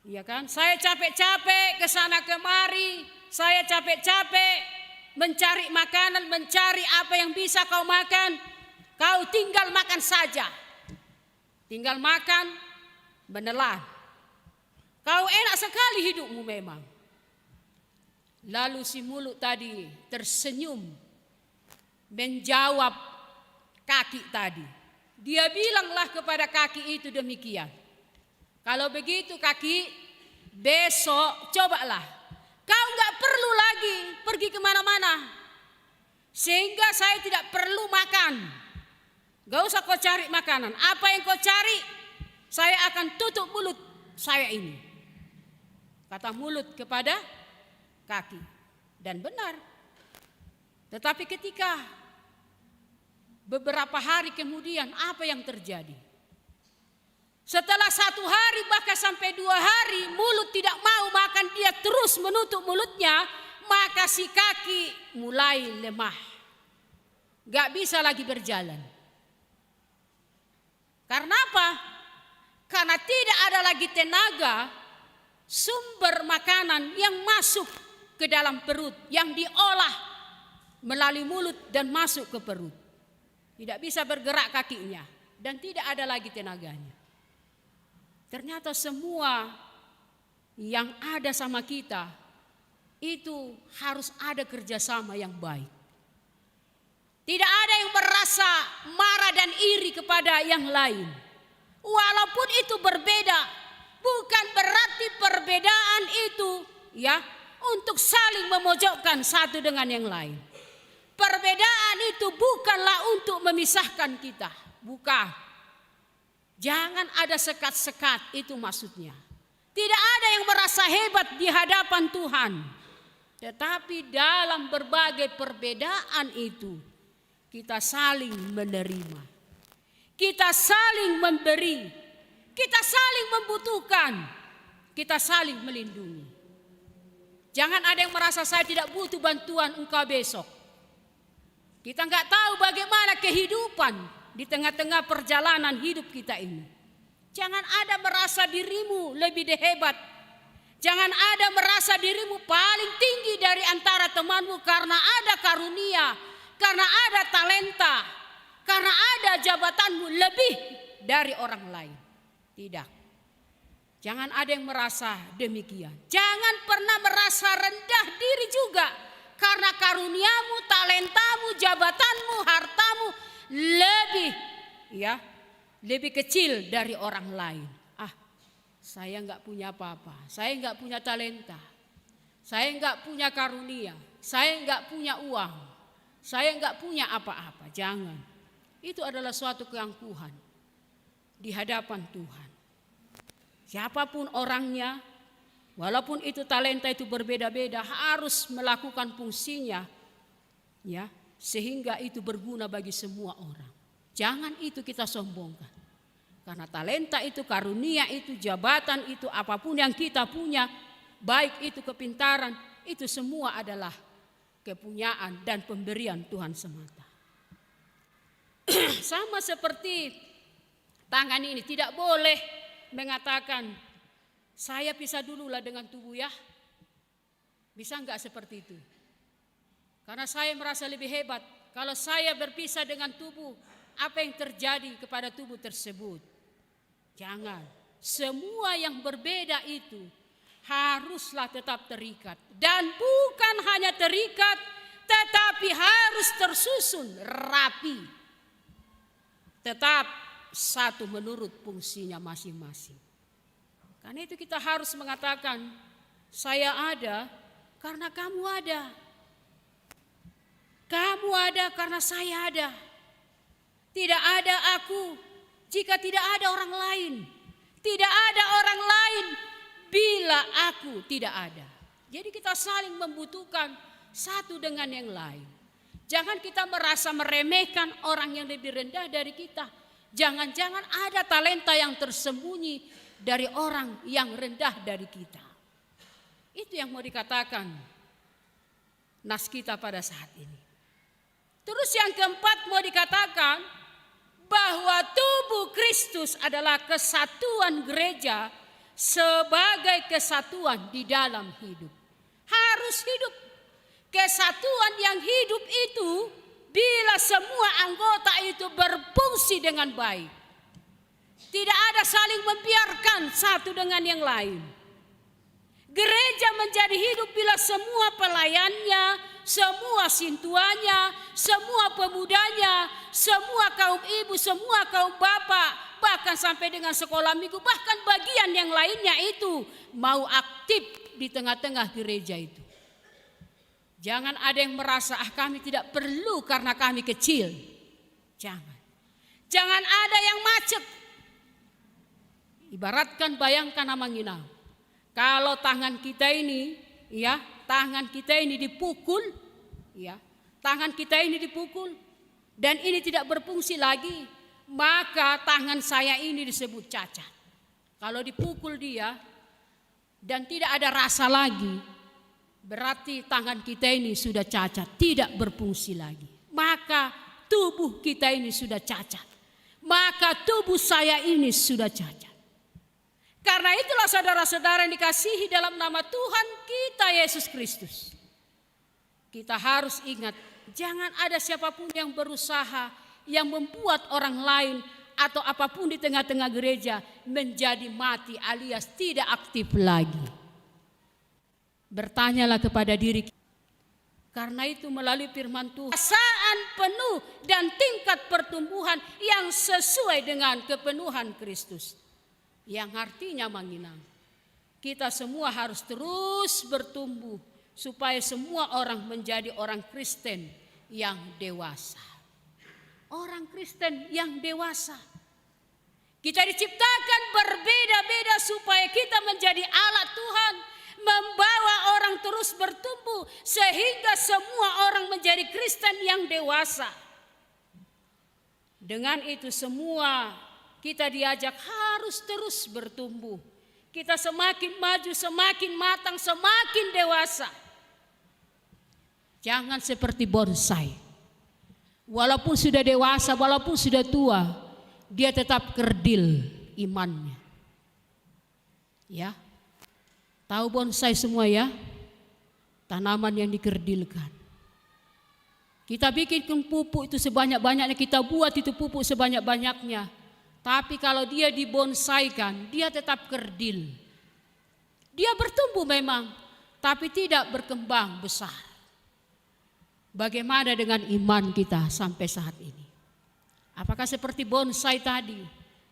Iya kan? Saya capek-capek ke sana kemari, saya capek-capek mencari makanan, mencari apa yang bisa kau makan. Kau tinggal makan saja. Tinggal makan, menelan. Kau enak sekali hidupmu memang. Lalu si mulut tadi tersenyum menjawab kaki tadi. Dia bilanglah kepada kaki itu demikian. Kalau begitu kaki, besok cobalah. Kau gak perlu lagi pergi kemana-mana. Sehingga saya tidak perlu makan. Gak usah kau cari makanan. Apa yang kau cari, saya akan tutup mulut saya ini. Kata mulut kepada kaki. Dan benar. Tetapi ketika beberapa hari kemudian apa yang terjadi? Setelah 1 hari bahkan sampai 2 hari mulut tidak mau makan, dia terus menutup mulutnya, maka si kaki mulai lemah. Gak bisa lagi berjalan. Karena apa? Karena tidak ada lagi tenaga, sumber makanan yang masuk ke dalam perut, yang diolah melalui mulut dan masuk ke perut. Tidak bisa bergerak kakinya dan tidak ada lagi tenaganya. Ternyata semua yang ada sama kita itu harus ada kerjasama yang baik. Tidak ada yang merasa marah dan iri kepada yang lain. Walaupun itu berbeda, bukan berarti perbedaan itu ya untuk saling memojokkan satu dengan yang lain. Perbedaan itu bukanlah untuk memisahkan kita, bukan. Jangan ada sekat-sekat, itu maksudnya. Tidak ada yang merasa hebat di hadapan Tuhan. Tetapi dalam berbagai perbedaan itu, kita saling menerima, kita saling memberi, kita saling membutuhkan, kita saling melindungi. Jangan ada yang merasa saya tidak butuh bantuan engkau besok. Kita nggak tahu bagaimana kehidupan di tengah-tengah perjalanan hidup kita ini. Jangan ada merasa dirimu lebih hebat. Jangan ada merasa dirimu paling tinggi dari antara temanmu karena ada karunia, karena ada talenta, karena ada jabatanmu lebih dari orang lain. Tidak. Jangan ada yang merasa demikian. Jangan pernah merasa rendah diri juga. Karena karuniamu, talentamu, jabatanmu, hartamu lebih kecil dari orang lain. Saya enggak punya apa-apa. Saya enggak punya talenta. Saya enggak punya karunia. Saya enggak punya uang. Saya enggak punya apa-apa. Jangan. Itu adalah suatu keangkuhan di hadapan Tuhan. Siapapun orangnya, walaupun itu talenta itu berbeda-beda, harus melakukan fungsinya, ya, sehingga itu berguna bagi semua orang. Jangan itu kita sombongkan. Karena talenta itu, karunia itu, jabatan itu, apapun yang kita punya, baik itu kepintaran, itu semua adalah kepunyaan dan pemberian Tuhan semata. Sama seperti tangan ini, tidak boleh mengatakan saya pisah dululah dengan tubuh ya. Bisa enggak seperti itu? Karena saya merasa lebih hebat. Kalau saya berpisah dengan tubuh, apa yang terjadi kepada tubuh tersebut? Jangan. Semua yang berbeda itu haruslah tetap terikat. Dan bukan hanya terikat, tetapi harus tersusun rapi. Tetap satu menurut fungsinya masing-masing. Karena itu kita harus mengatakan, saya ada karena kamu ada. Kamu ada karena saya ada. Tidak ada aku jika tidak ada orang lain. Tidak ada orang lain bila aku tidak ada. Jadi kita saling membutuhkan satu dengan yang lain. Jangan kita merasa meremehkan orang yang lebih rendah dari kita. Jangan-jangan ada talenta yang tersembunyi dari orang yang rendah dari kita. Itu yang mau dikatakan nas kita pada saat ini. Terus yang keempat mau dikatakan bahwa tubuh Kristus adalah kesatuan gereja sebagai kesatuan di dalam hidup. Harus hidup. Kesatuan yang hidup itu bila semua anggota itu berfungsi dengan baik. Tidak ada saling membiarkan satu dengan yang lain. Gereja menjadi hidup bila semua pelayannya, semua sintuanya, semua pemudanya, semua kaum ibu, semua kaum bapak, bahkan sampai dengan sekolah minggu, bahkan bagian yang lainnya itu mau aktif di tengah-tengah gereja itu. Jangan ada yang merasa kami tidak perlu karena kami kecil. Jangan. Jangan ada yang macet. Ibaratkan bayangkan Amanginau. Kalau tangan kita ini, ya, tangan kita ini dipukul, ya, tangan kita ini dipukul dan ini tidak berfungsi lagi, maka tangan saya ini disebut cacat. Kalau dipukul dia dan tidak ada rasa lagi, berarti tangan kita ini sudah cacat, tidak berfungsi lagi. Maka tubuh kita ini sudah cacat. Maka tubuh saya ini sudah cacat. Karena itulah saudara-saudara yang dikasihi dalam nama Tuhan kita Yesus Kristus. Kita harus ingat, jangan ada siapapun yang berusaha yang membuat orang lain atau apapun di tengah-tengah gereja menjadi mati alias tidak aktif lagi. Bertanyalah kepada diri kita. Karena itu melalui firman Tuhan, perasaan penuh dan tingkat pertumbuhan yang sesuai dengan kepenuhan Kristus. Yang artinya Manginang, kita semua harus terus bertumbuh supaya semua orang menjadi orang Kristen yang dewasa. Orang Kristen yang dewasa. Kita diciptakan berbeda-beda supaya kita menjadi alat Tuhan, membawa orang terus bertumbuh sehingga semua orang menjadi Kristen yang dewasa. Dengan itu semua kita diajak harus terus bertumbuh. Kita semakin maju, semakin matang, semakin dewasa. Jangan seperti bonsai. Walaupun sudah dewasa, walaupun sudah tua, dia tetap kerdil imannya. Ya, tahu bonsai semua ya? Tanaman yang dikerdilkan. Kita bikin pupuk itu sebanyak-banyaknya, kita buat itu pupuk sebanyak-banyaknya. Tapi kalau dia dibonsaikan, dia tetap kerdil. Dia bertumbuh memang, tapi tidak berkembang besar. Bagaimana dengan iman kita sampai saat ini? Apakah seperti bonsai tadi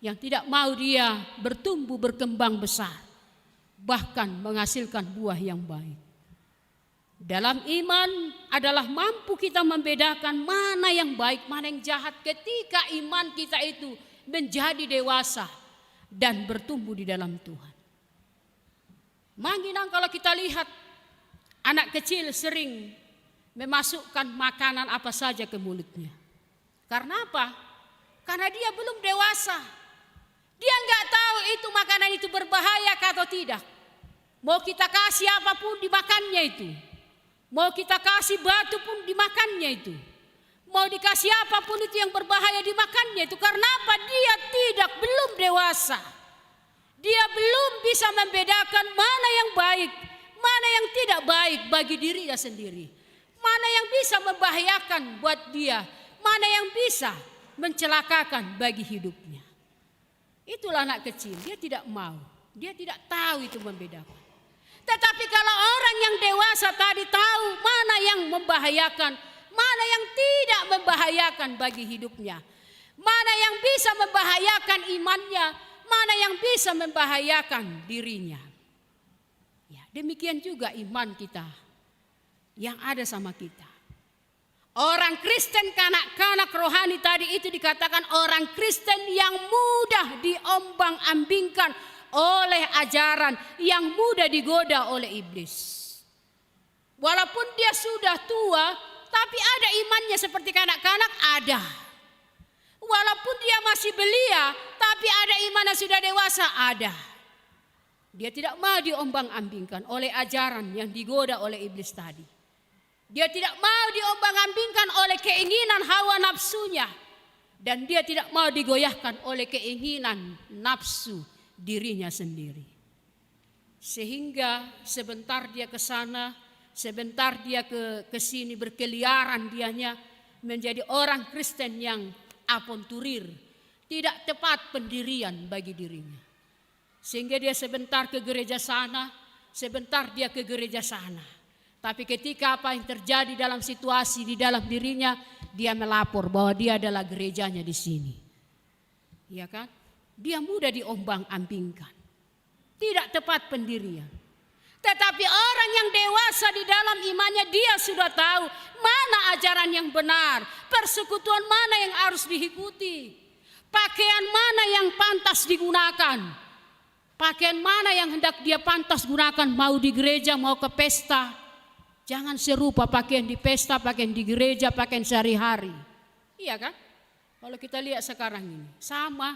yang tidak mau dia bertumbuh berkembang besar, bahkan menghasilkan buah yang baik? Dalam iman adalah mampu kita membedakan mana yang baik, mana yang jahat ketika iman kita itu menjadi dewasa dan bertumbuh di dalam Tuhan. Manginang kalau kita lihat anak kecil sering memasukkan makanan apa saja ke mulutnya. Karena apa? Karena dia belum dewasa. Dia nggak tahu itu makanan itu berbahaya atau tidak. Mau kita kasih apapun dimakannya itu. Mau kita kasih batu pun dimakannya itu. Mau dikasih apapun itu yang berbahaya dimakannya itu. Karena apa? Dia belum dewasa. Dia belum bisa membedakan mana yang baik, mana yang tidak baik bagi dirinya sendiri. Mana yang bisa membahayakan buat dia, mana yang bisa mencelakakan bagi hidupnya. Itulah anak kecil, dia tidak mau, dia tidak tahu itu membedakan. Tetapi kalau orang yang dewasa tadi tahu mana yang membahayakan, mana yang tidak membahayakan bagi hidupnya, mana yang bisa membahayakan imannya, mana yang bisa membahayakan dirinya. Ya, demikian juga iman kita yang ada sama kita. Orang Kristen, kanak-kanak rohani tadi itu dikatakan orang Kristen yang mudah diombang-ambingkan oleh ajaran, yang mudah digoda oleh iblis. Walaupun dia sudah tua, tapi ada imannya seperti kanak-kanak, ada. Walaupun dia masih belia, tapi ada iman yang sudah dewasa, ada. Dia tidak mau diombang-ambingkan oleh ajaran yang digoda oleh iblis tadi. Dia tidak mau diombang-ambingkan oleh keinginan hawa nafsunya. Dan dia tidak mau digoyahkan oleh keinginan nafsu dirinya sendiri. Sehingga sebentar dia ke sana, sebentar dia ke sini berkeliaran dianya menjadi orang Kristen yang aponturir, tidak tepat pendirian bagi dirinya. Sehingga dia sebentar ke gereja sana, sebentar dia ke gereja sana. Tapi ketika apa yang terjadi dalam situasi di dalam dirinya, dia melapor bahwa dia adalah gerejanya di sini. Iya kan? Dia mudah diombang-ambingkan. Tidak tepat pendirian. Tetapi orang yang dewasa di dalam imannya, dia sudah tahu mana ajaran yang benar, persekutuan mana yang harus diikuti, pakaian mana yang pantas digunakan, pakaian mana yang hendak dia pantas gunakan, mau di gereja, mau ke pesta. Jangan serupa pakaian di pesta, pakaian di gereja, pakaian sehari-hari. Iya kan? Kalau kita lihat sekarang ini, sama,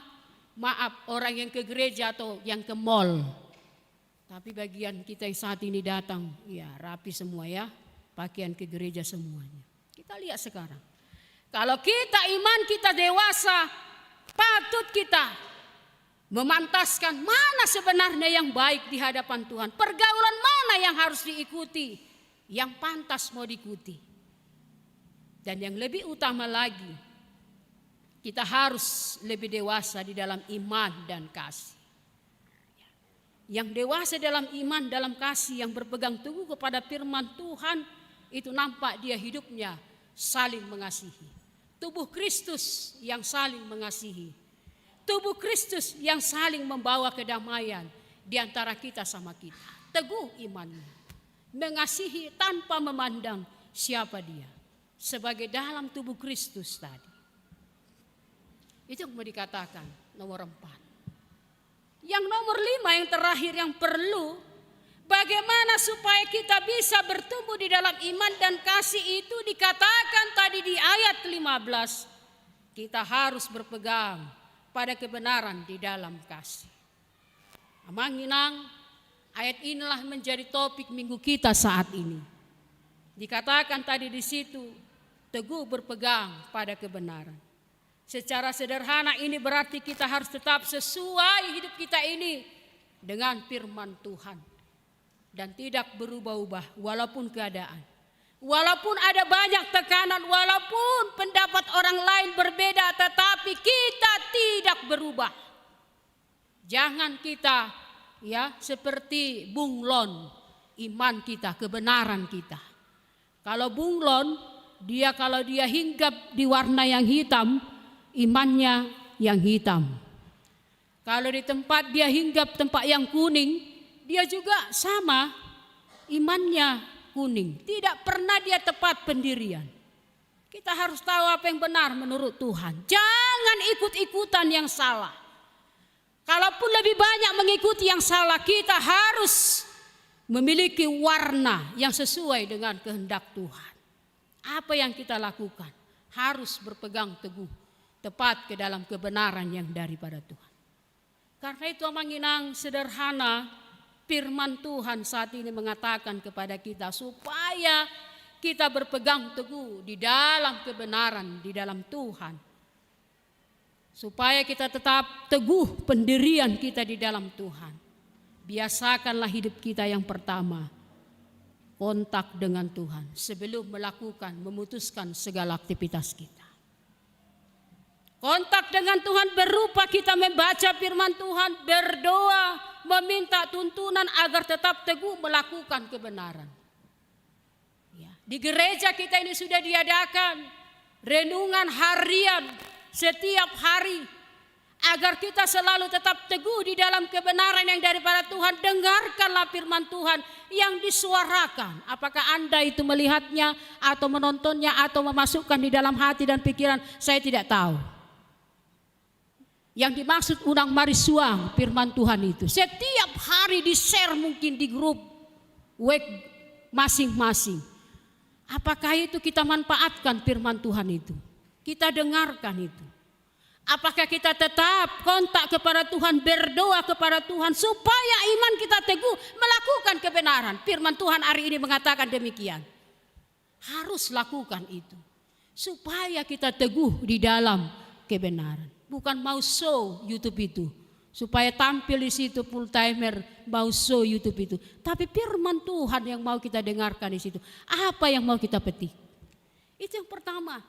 maaf, orang yang ke gereja atau yang ke mall. Tapi bagian kita yang saat ini datang, ya rapi semua ya, pakaian ke gereja semuanya. Kita lihat sekarang. Kalau kita iman kita dewasa, patut kita memantaskan mana sebenarnya yang baik di hadapan Tuhan. Pergaulan mana yang harus diikuti, yang pantas mau diikuti. Dan yang lebih utama lagi, kita harus lebih dewasa di dalam iman dan kasih. Yang dewasa dalam iman, dalam kasih, yang berpegang teguh kepada firman Tuhan, itu nampak dia hidupnya saling mengasihi. Tubuh Kristus yang saling mengasihi. Tubuh Kristus yang saling membawa kedamaian di antara kita sama kita. Teguh imannya. Mengasihi tanpa memandang siapa dia. Sebagai dalam tubuh Kristus tadi. Itu yang mau dikatakan nomor 4. Yang nomor 5 yang terakhir yang perlu, bagaimana supaya kita bisa bertumbuh di dalam iman dan kasih itu dikatakan tadi di ayat 15. kita harus berpegang pada kebenaran di dalam kasih. Amanginang, ayat inilah menjadi topik minggu kita saat ini. Dikatakan tadi di situ, teguh berpegang pada kebenaran. Secara sederhana ini berarti kita harus tetap sesuai hidup kita ini dengan firman Tuhan. Dan tidak berubah-ubah walaupun keadaan. Walaupun ada banyak tekanan, walaupun pendapat orang lain berbeda, tetapi kita tidak berubah. Jangan kita seperti bunglon, iman kita, kebenaran kita. Kalau bunglon, kalau dia hinggap di warna yang hitam, imannya yang hitam. Kalau di tempat dia hinggap tempat yang kuning, dia juga sama, imannya kuning. Tidak pernah dia tepat pendirian. Kita harus tahu apa yang benar menurut Tuhan. Jangan ikut-ikutan yang salah. Kalaupun lebih banyak mengikuti yang salah, kita harus memiliki warna yang sesuai dengan kehendak Tuhan. Apa yang kita lakukan harus berpegang teguh tepat ke dalam kebenaran yang daripada Tuhan. Karena itu amanginang sederhana, firman Tuhan saat ini mengatakan kepada kita supaya kita berpegang teguh di dalam kebenaran di dalam Tuhan. Supaya kita tetap teguh pendirian kita di dalam Tuhan. Biasakanlah hidup kita yang pertama, kontak dengan Tuhan sebelum memutuskan segala aktivitas kita. Kontak dengan Tuhan berupa kita membaca firman Tuhan, berdoa, meminta tuntunan agar tetap teguh melakukan kebenaran. Di gereja kita ini sudah diadakan renungan harian setiap hari agar kita selalu tetap teguh di dalam kebenaran yang daripada Tuhan. Dengarkanlah firman Tuhan yang disuarakan. Apakah Anda itu melihatnya atau menontonnya atau memasukkan di dalam hati dan pikiran, saya tidak tahu. Yang dimaksud unang marisuang firman Tuhan itu setiap hari di-share mungkin di grup web masing-masing. Apakah itu kita manfaatkan firman Tuhan itu? Kita dengarkan itu. Apakah kita tetap kontak kepada Tuhan, berdoa kepada Tuhan supaya iman kita teguh melakukan kebenaran. Firman Tuhan hari ini mengatakan demikian. Harus lakukan itu supaya kita teguh di dalam kebenaran. Bukan mau show YouTube itu supaya tampil di situ full timer, mau show YouTube itu. Tapi firman Tuhan yang mau kita dengarkan di situ. Apa yang mau kita petik? Itu yang pertama.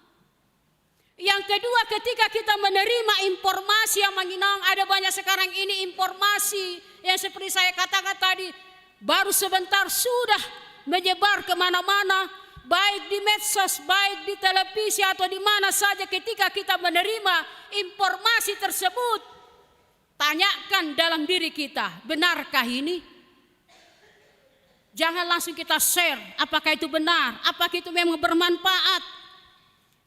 Yang kedua, ketika kita menerima informasi yang menginang, ada banyak sekarang ini informasi yang seperti saya katakan tadi, baru sebentar sudah menyebar kemana-mana, baik di medsos, baik di televisi atau di mana saja. Ketika kita menerima informasi tersebut, tanyakan dalam diri kita, benarkah ini? Jangan langsung kita share, apakah itu benar, apakah itu memang bermanfaat.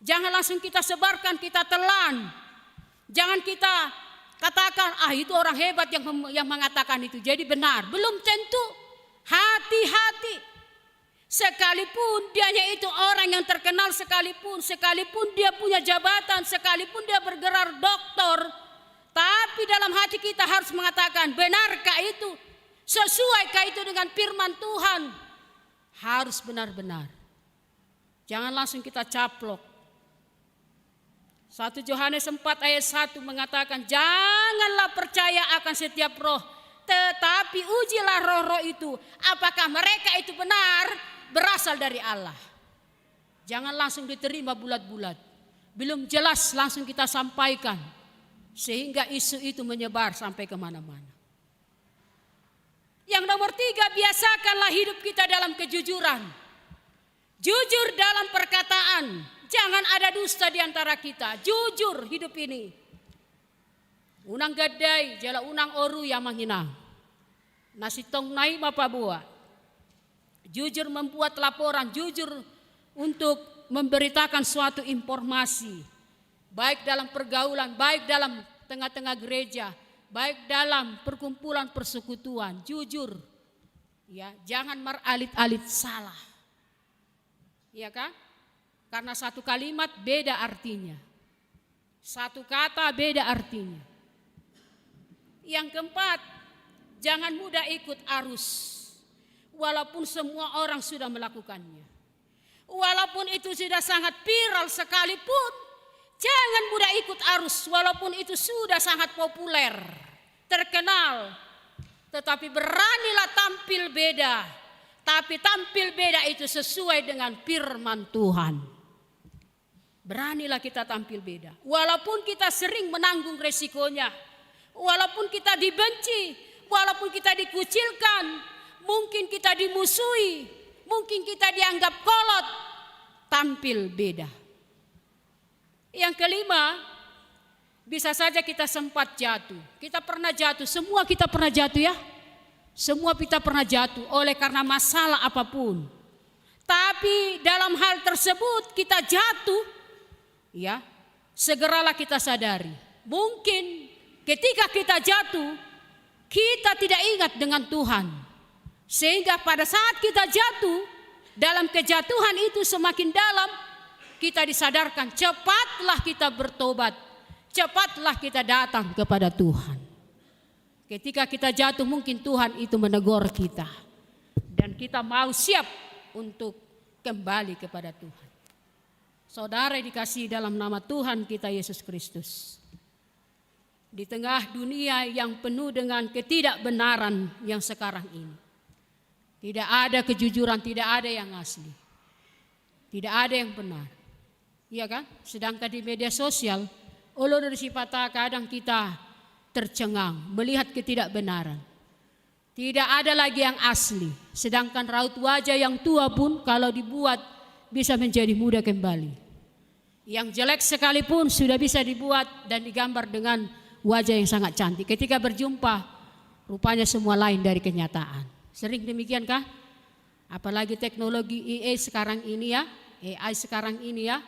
Jangan langsung kita sebarkan, kita telan. Jangan kita katakan, itu orang hebat yang mengatakan itu. Jadi benar, belum tentu. Hati-hati. Sekalipun dianya itu orang yang terkenal, sekalipun dia punya jabatan, sekalipun dia bergelar doktor, tapi dalam hati kita harus mengatakan, benarkah itu? Sesuaikah itu dengan firman Tuhan? Harus benar-benar. Jangan langsung kita caplok. 1 Yohanes 4 ayat 1 mengatakan, janganlah percaya akan setiap roh, tetapi ujilah roh-roh itu, apakah mereka itu benar berasal dari Allah. Jangan langsung diterima bulat-bulat, belum jelas langsung kita sampaikan, sehingga isu itu menyebar sampai kemana-mana. Yang nomor 3, biasakanlah hidup kita dalam kejujuran. Jujur dalam perkataan. Jangan ada dusta di antara kita. Jujur hidup ini. Unang gadai, jala unang oru yang manghinang. Nasi tong nai mapabua. Jujur membuat laporan, jujur untuk memberitakan suatu informasi. Baik dalam pergaulan, baik dalam tengah-tengah gereja, baik dalam perkumpulan persekutuan. Jujur. Ya, jangan meralit-alit salah. Iya kan? Karena satu kalimat beda artinya. Satu kata beda artinya. Yang keempat, jangan mudah ikut arus. Walaupun semua orang sudah melakukannya. Walaupun itu sudah sangat viral sekalipun, jangan mudah ikut arus walaupun itu sudah sangat populer, terkenal. Tetapi beranilah tampil beda. Tapi tampil beda itu sesuai dengan firman Tuhan. Beranilah kita tampil beda. Walaupun kita sering menanggung resikonya. Walaupun kita dibenci. Walaupun kita dikucilkan. Mungkin kita dimusuhi. Mungkin kita dianggap kolot. Tampil beda. Yang kelima, bisa saja kita sempat jatuh. Kita pernah jatuh. Semua kita pernah jatuh ya. Semua kita pernah jatuh oleh karena masalah apapun. Tapi dalam hal tersebut kita jatuh, ya, segeralah kita sadari. Mungkin ketika kita jatuh, kita tidak ingat dengan Tuhan. Sehingga pada saat kita jatuh, dalam kejatuhan itu semakin dalam, kita disadarkan, cepatlah kita bertobat. Cepatlah kita datang kepada Tuhan. Ketika kita jatuh mungkin Tuhan itu menegur kita. Dan kita mau siap untuk kembali kepada Tuhan. Saudara dikasihi dalam nama Tuhan kita Yesus Kristus. Di tengah dunia yang penuh dengan ketidakbenaran yang sekarang ini. Tidak ada kejujuran, tidak ada yang asli. Tidak ada yang benar. Iya kan? Sedangkan di media sosial, ulun sifat kadang kita tercengang melihat ketidakbenaran. Tidak ada lagi yang asli. Sedangkan raut wajah yang tua pun kalau dibuat bisa menjadi muda kembali. Yang jelek sekalipun sudah bisa dibuat dan digambar dengan wajah yang sangat cantik. Ketika berjumpa rupanya semua lain dari kenyataan. Sering demikian kah? Apalagi teknologi AI sekarang ini ya. AI sekarang ini ya.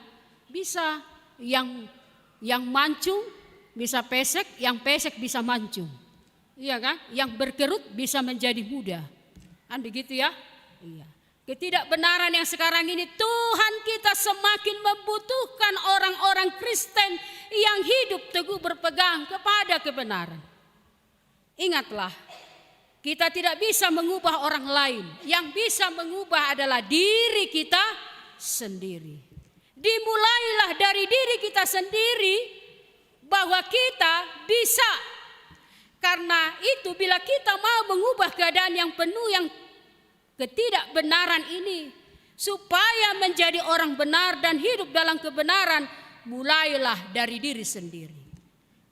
Bisa yang mancung bisa pesek, yang pesek bisa mancung. Iya kan? Yang berkerut bisa menjadi muda. Kan begitu ya? Iya. Ketidakbenaran yang sekarang ini Tuhan kita semakin membutuhkan orang-orang Kristen yang hidup teguh berpegang kepada kebenaran. Ingatlah, kita tidak bisa mengubah orang lain. Yang bisa mengubah adalah diri kita sendiri. Dimulailah dari diri kita sendiri bahwa kita bisa. Karena itu bila kita mau mengubah keadaan yang penuh yang ketidakbenaran ini supaya menjadi orang benar dan hidup dalam kebenaran, mulailah dari diri sendiri.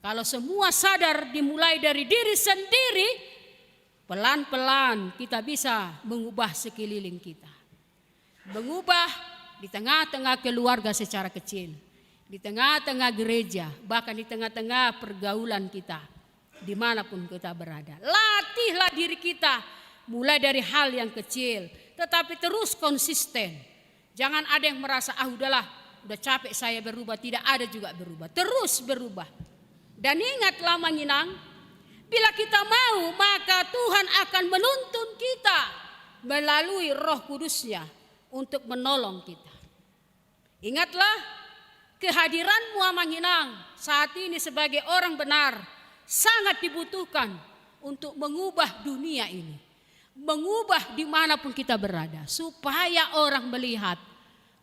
Kalau semua sadar dimulai dari diri sendiri, pelan-pelan kita bisa mengubah sekeliling kita. Mengubah di tengah-tengah keluarga secara kecil, di tengah-tengah gereja, bahkan di tengah-tengah pergaulan kita, dimanapun kita berada. Latihlah diri kita, mulai dari hal yang kecil, tetapi terus konsisten. Jangan ada yang merasa, udahlah, udah capek saya berubah. Tidak ada juga berubah, terus berubah. Dan ingatlah Manginang, bila kita mau, maka Tuhan akan menuntun kita melalui Roh Kudus-Nya untuk menolong kita. Ingatlah, kehadiranmu Manginang saat ini sebagai orang benar sangat dibutuhkan untuk mengubah dunia ini. Mengubah dimanapun kita berada. Supaya orang melihat,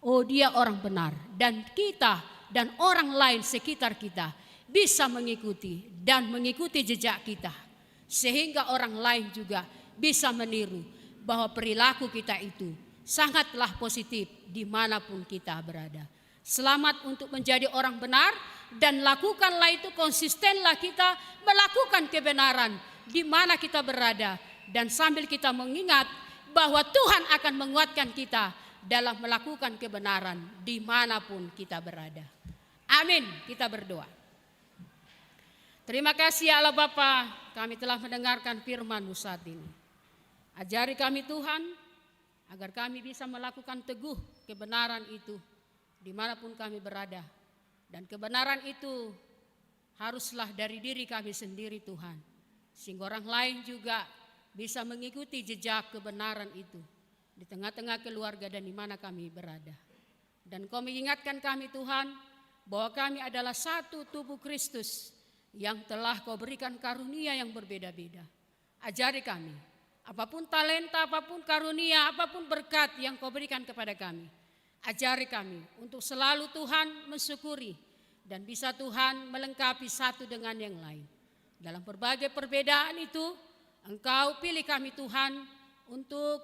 oh dia orang benar. Dan kita dan orang lain sekitar kita bisa mengikuti dan mengikuti jejak kita. Sehingga orang lain juga bisa meniru bahwa perilaku kita itu sangatlah positif dimanapun kita berada. Selamat untuk menjadi orang benar dan lakukanlah itu, konsistenlah kita melakukan kebenaran di mana kita berada dan sambil kita mengingat bahwa Tuhan akan menguatkan kita dalam melakukan kebenaran dimanapun kita berada. Amin. Kita berdoa. Terima kasih Allah Bapa, kami telah mendengarkan firman-Mu saat ini. Ajari kami Tuhan agar kami bisa melakukan teguh kebenaran itu dimanapun kami berada. Dan kebenaran itu haruslah dari diri kami sendiri Tuhan. Sehingga orang lain juga bisa mengikuti jejak kebenaran itu di tengah-tengah keluarga dan di mana kami berada. Dan Kau mengingatkan kami Tuhan bahwa kami adalah satu tubuh Kristus yang telah Kau berikan karunia yang berbeda-beda. Ajari kami, apapun talenta, apapun karunia, apapun berkat yang Kau berikan kepada kami, ajari kami untuk selalu Tuhan mensyukuri dan bisa Tuhan melengkapi satu dengan yang lain. Dalam berbagai perbedaan itu, Engkau pilih kami Tuhan untuk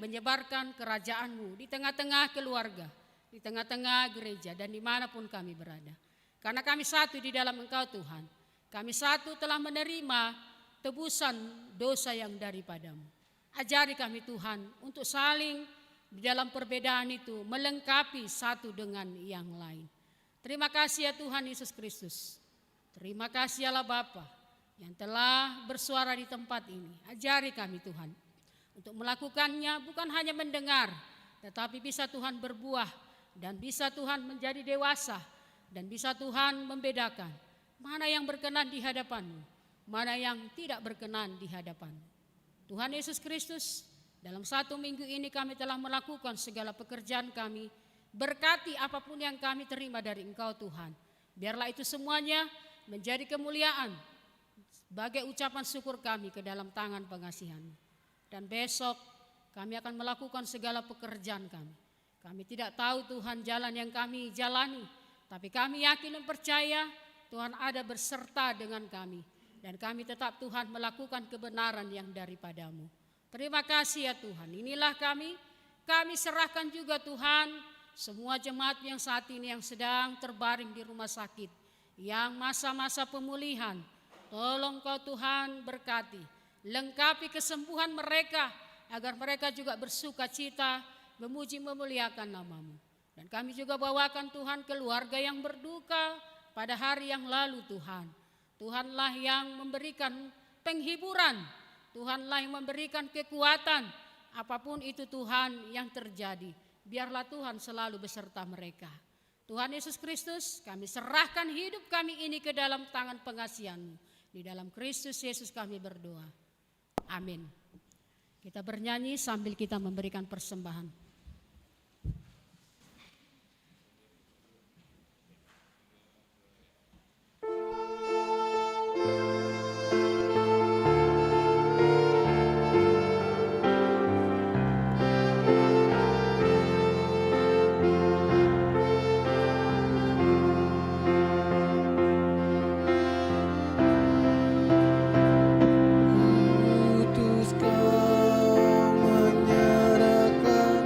menyebarkan kerajaan-Mu di tengah-tengah keluarga, di tengah-tengah gereja, dan dimanapun kami berada. Karena kami satu di dalam Engkau Tuhan, kami satu telah menerima tebusan dosa yang daripadamu. Ajari kami Tuhan untuk saling di dalam perbedaan itu melengkapi satu dengan yang lain. Terima kasih ya Tuhan Yesus Kristus. Terima kasih Allah Bapa yang telah bersuara di tempat ini. Ajari kami Tuhan untuk melakukannya, bukan hanya mendengar, tetapi bisa Tuhan berbuah dan bisa Tuhan menjadi dewasa dan bisa Tuhan membedakan mana yang berkenan di hadapan-Mu, mana yang tidak berkenan di hadapan-Mu. Tuhan Yesus Kristus, dalam 1 minggu ini kami telah melakukan segala pekerjaan kami. Berkati apapun yang kami terima dari Engkau Tuhan. Biarlah itu semuanya menjadi kemuliaan sebagai ucapan syukur kami ke dalam tangan pengasihan-Mu. Dan besok kami akan melakukan segala pekerjaan kami. Kami tidak tahu Tuhan jalan yang kami jalani, tapi kami yakin dan percaya Tuhan ada berserta dengan kami. Dan kami tetap Tuhan melakukan kebenaran yang daripada-Mu. Terima kasih ya Tuhan. Inilah kami serahkan juga Tuhan semua jemaat yang saat ini yang sedang terbaring di rumah sakit, yang masa-masa pemulihan. Tolong Kau Tuhan berkati, lengkapi kesembuhan mereka, agar mereka juga bersuka cita, memuji memuliakan nama-Mu. Dan kami juga bawakan Tuhan keluarga yang berduka pada hari yang lalu Tuhan. Tuhanlah yang memberikan penghiburan, Tuhanlah yang memberikan kekuatan, apapun itu Tuhan yang terjadi. Biarlah Tuhan selalu beserta mereka. Tuhan Yesus Kristus, kami serahkan hidup kami ini ke dalam tangan pengasihan-Mu. Di dalam Kristus Yesus kami berdoa. Amin. Kita bernyanyi sambil kita memberikan persembahan. Putuskan menyerahkan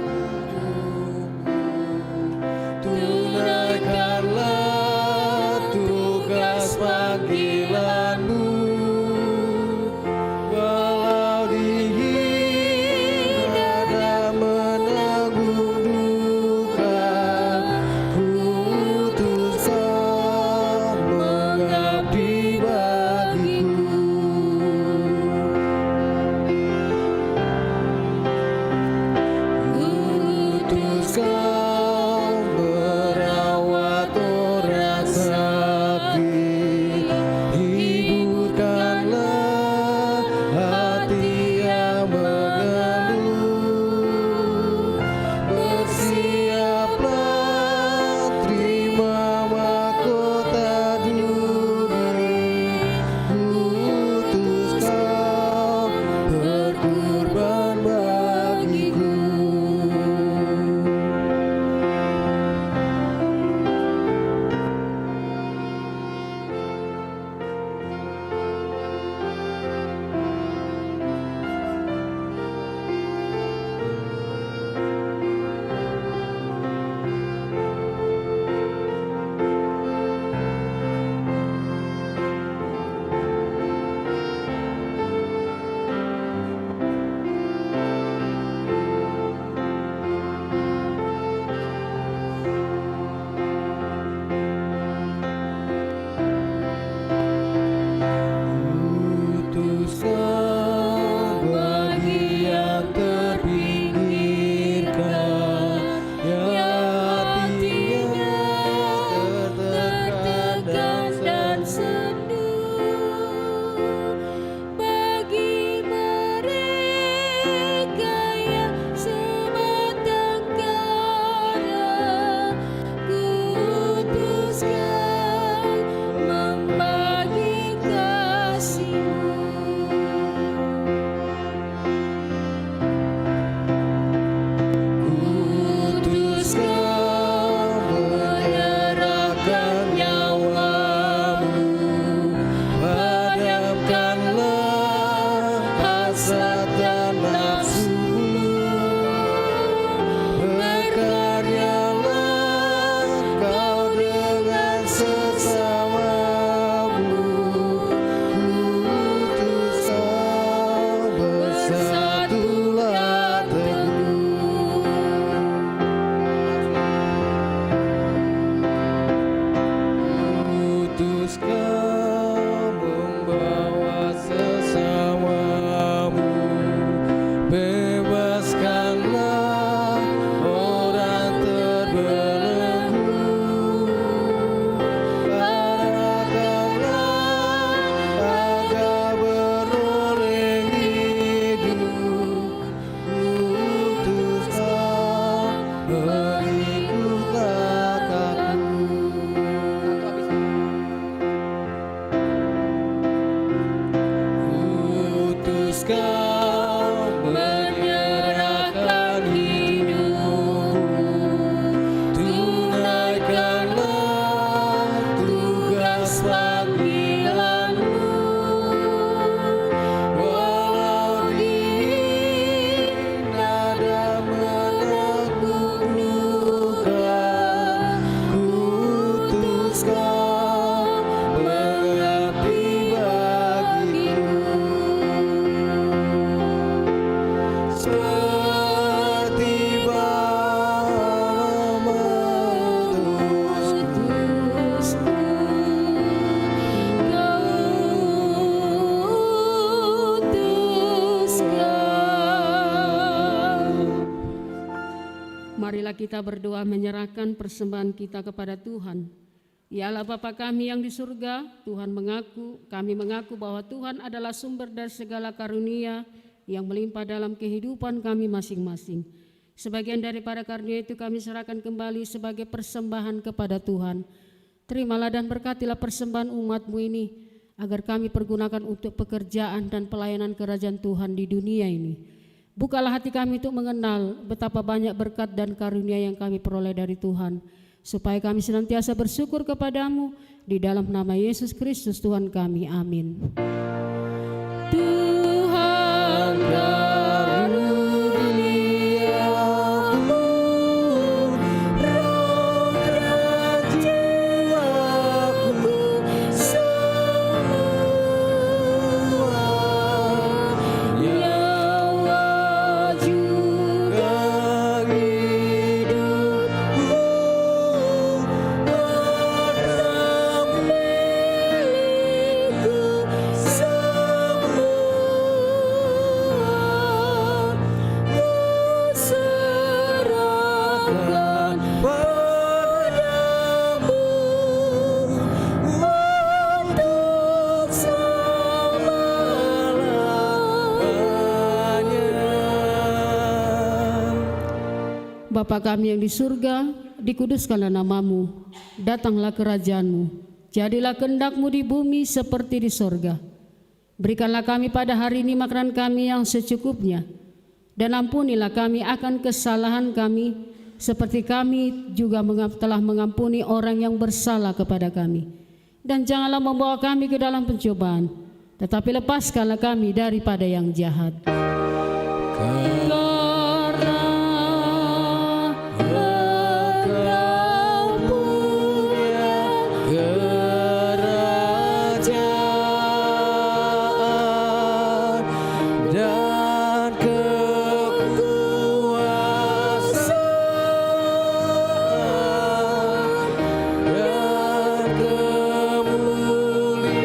menyerahkan hidupmu, tunaikanlah tugas panggilanmu, walau dihina dan menanggung luka, kutuskan mengabdi bagimu. Setiba memutusku, marilah kita berdoa menyerahkan persembahan kita kepada Tuhan. Ya Allah Bapa kami yang di surga, kami mengaku bahwa Tuhan adalah sumber dari segala karunia yang melimpah dalam kehidupan kami masing-masing. Sebagian daripada karunia itu kami serahkan kembali sebagai persembahan kepada Tuhan. Terimalah dan berkatilah persembahan umat-Mu ini, agar kami pergunakan untuk pekerjaan dan pelayanan kerajaan Tuhan di dunia ini. Bukalah hati kami untuk mengenal betapa banyak berkat dan karunia yang kami peroleh dari Tuhan, supaya kami senantiasa bersyukur kepadamu di dalam nama Yesus Kristus Tuhan kami. Amin. Tuhan karuniamu, roh dan jiwaku semua, nyawa juga hidupku, harta milikku semua, kuserahkan padamu untuk selama-lamanya. Bapa kami yang di surga, dikuduskanlah namamu, datanglah kerajaanmu, jadilah kehendak-Mu di bumi seperti di sorga. Berikanlah kami pada hari ini makanan kami yang secukupnya, dan ampunilah kami akan kesalahan kami, seperti kami juga telah mengampuni orang yang bersalah kepada kami. Dan janganlah membawa kami ke dalam pencobaan, tetapi lepaskanlah kami daripada yang jahat. Karena Engkau punya kerajaan dan kekuasaan dan kemuliaan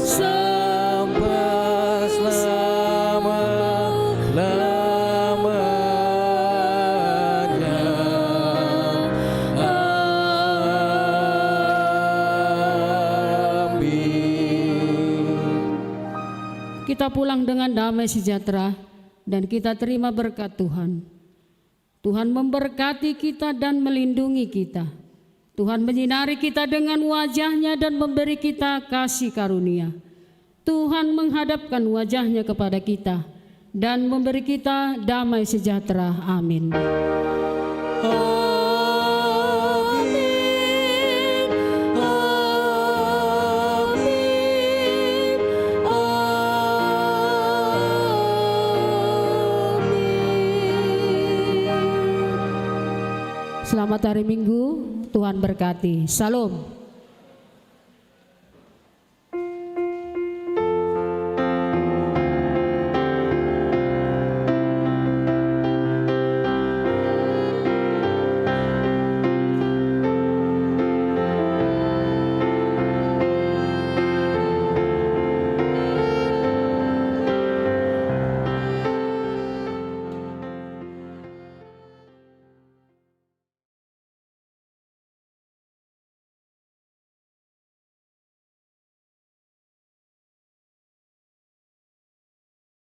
sampai selama-lamanya. Amin. Kita pulang dengan damai sejahtera dan kita terima berkat Tuhan. Tuhan memberkati kita dan melindungi kita. Tuhan menyinari kita dengan wajah-Nya dan memberi kita kasih karunia. Tuhan menghadapkan wajah-Nya kepada kita dan memberi kita damai sejahtera. Amin. Amin. Amin. Amin. Selamat hari Minggu, Tuhan berkati. Salam.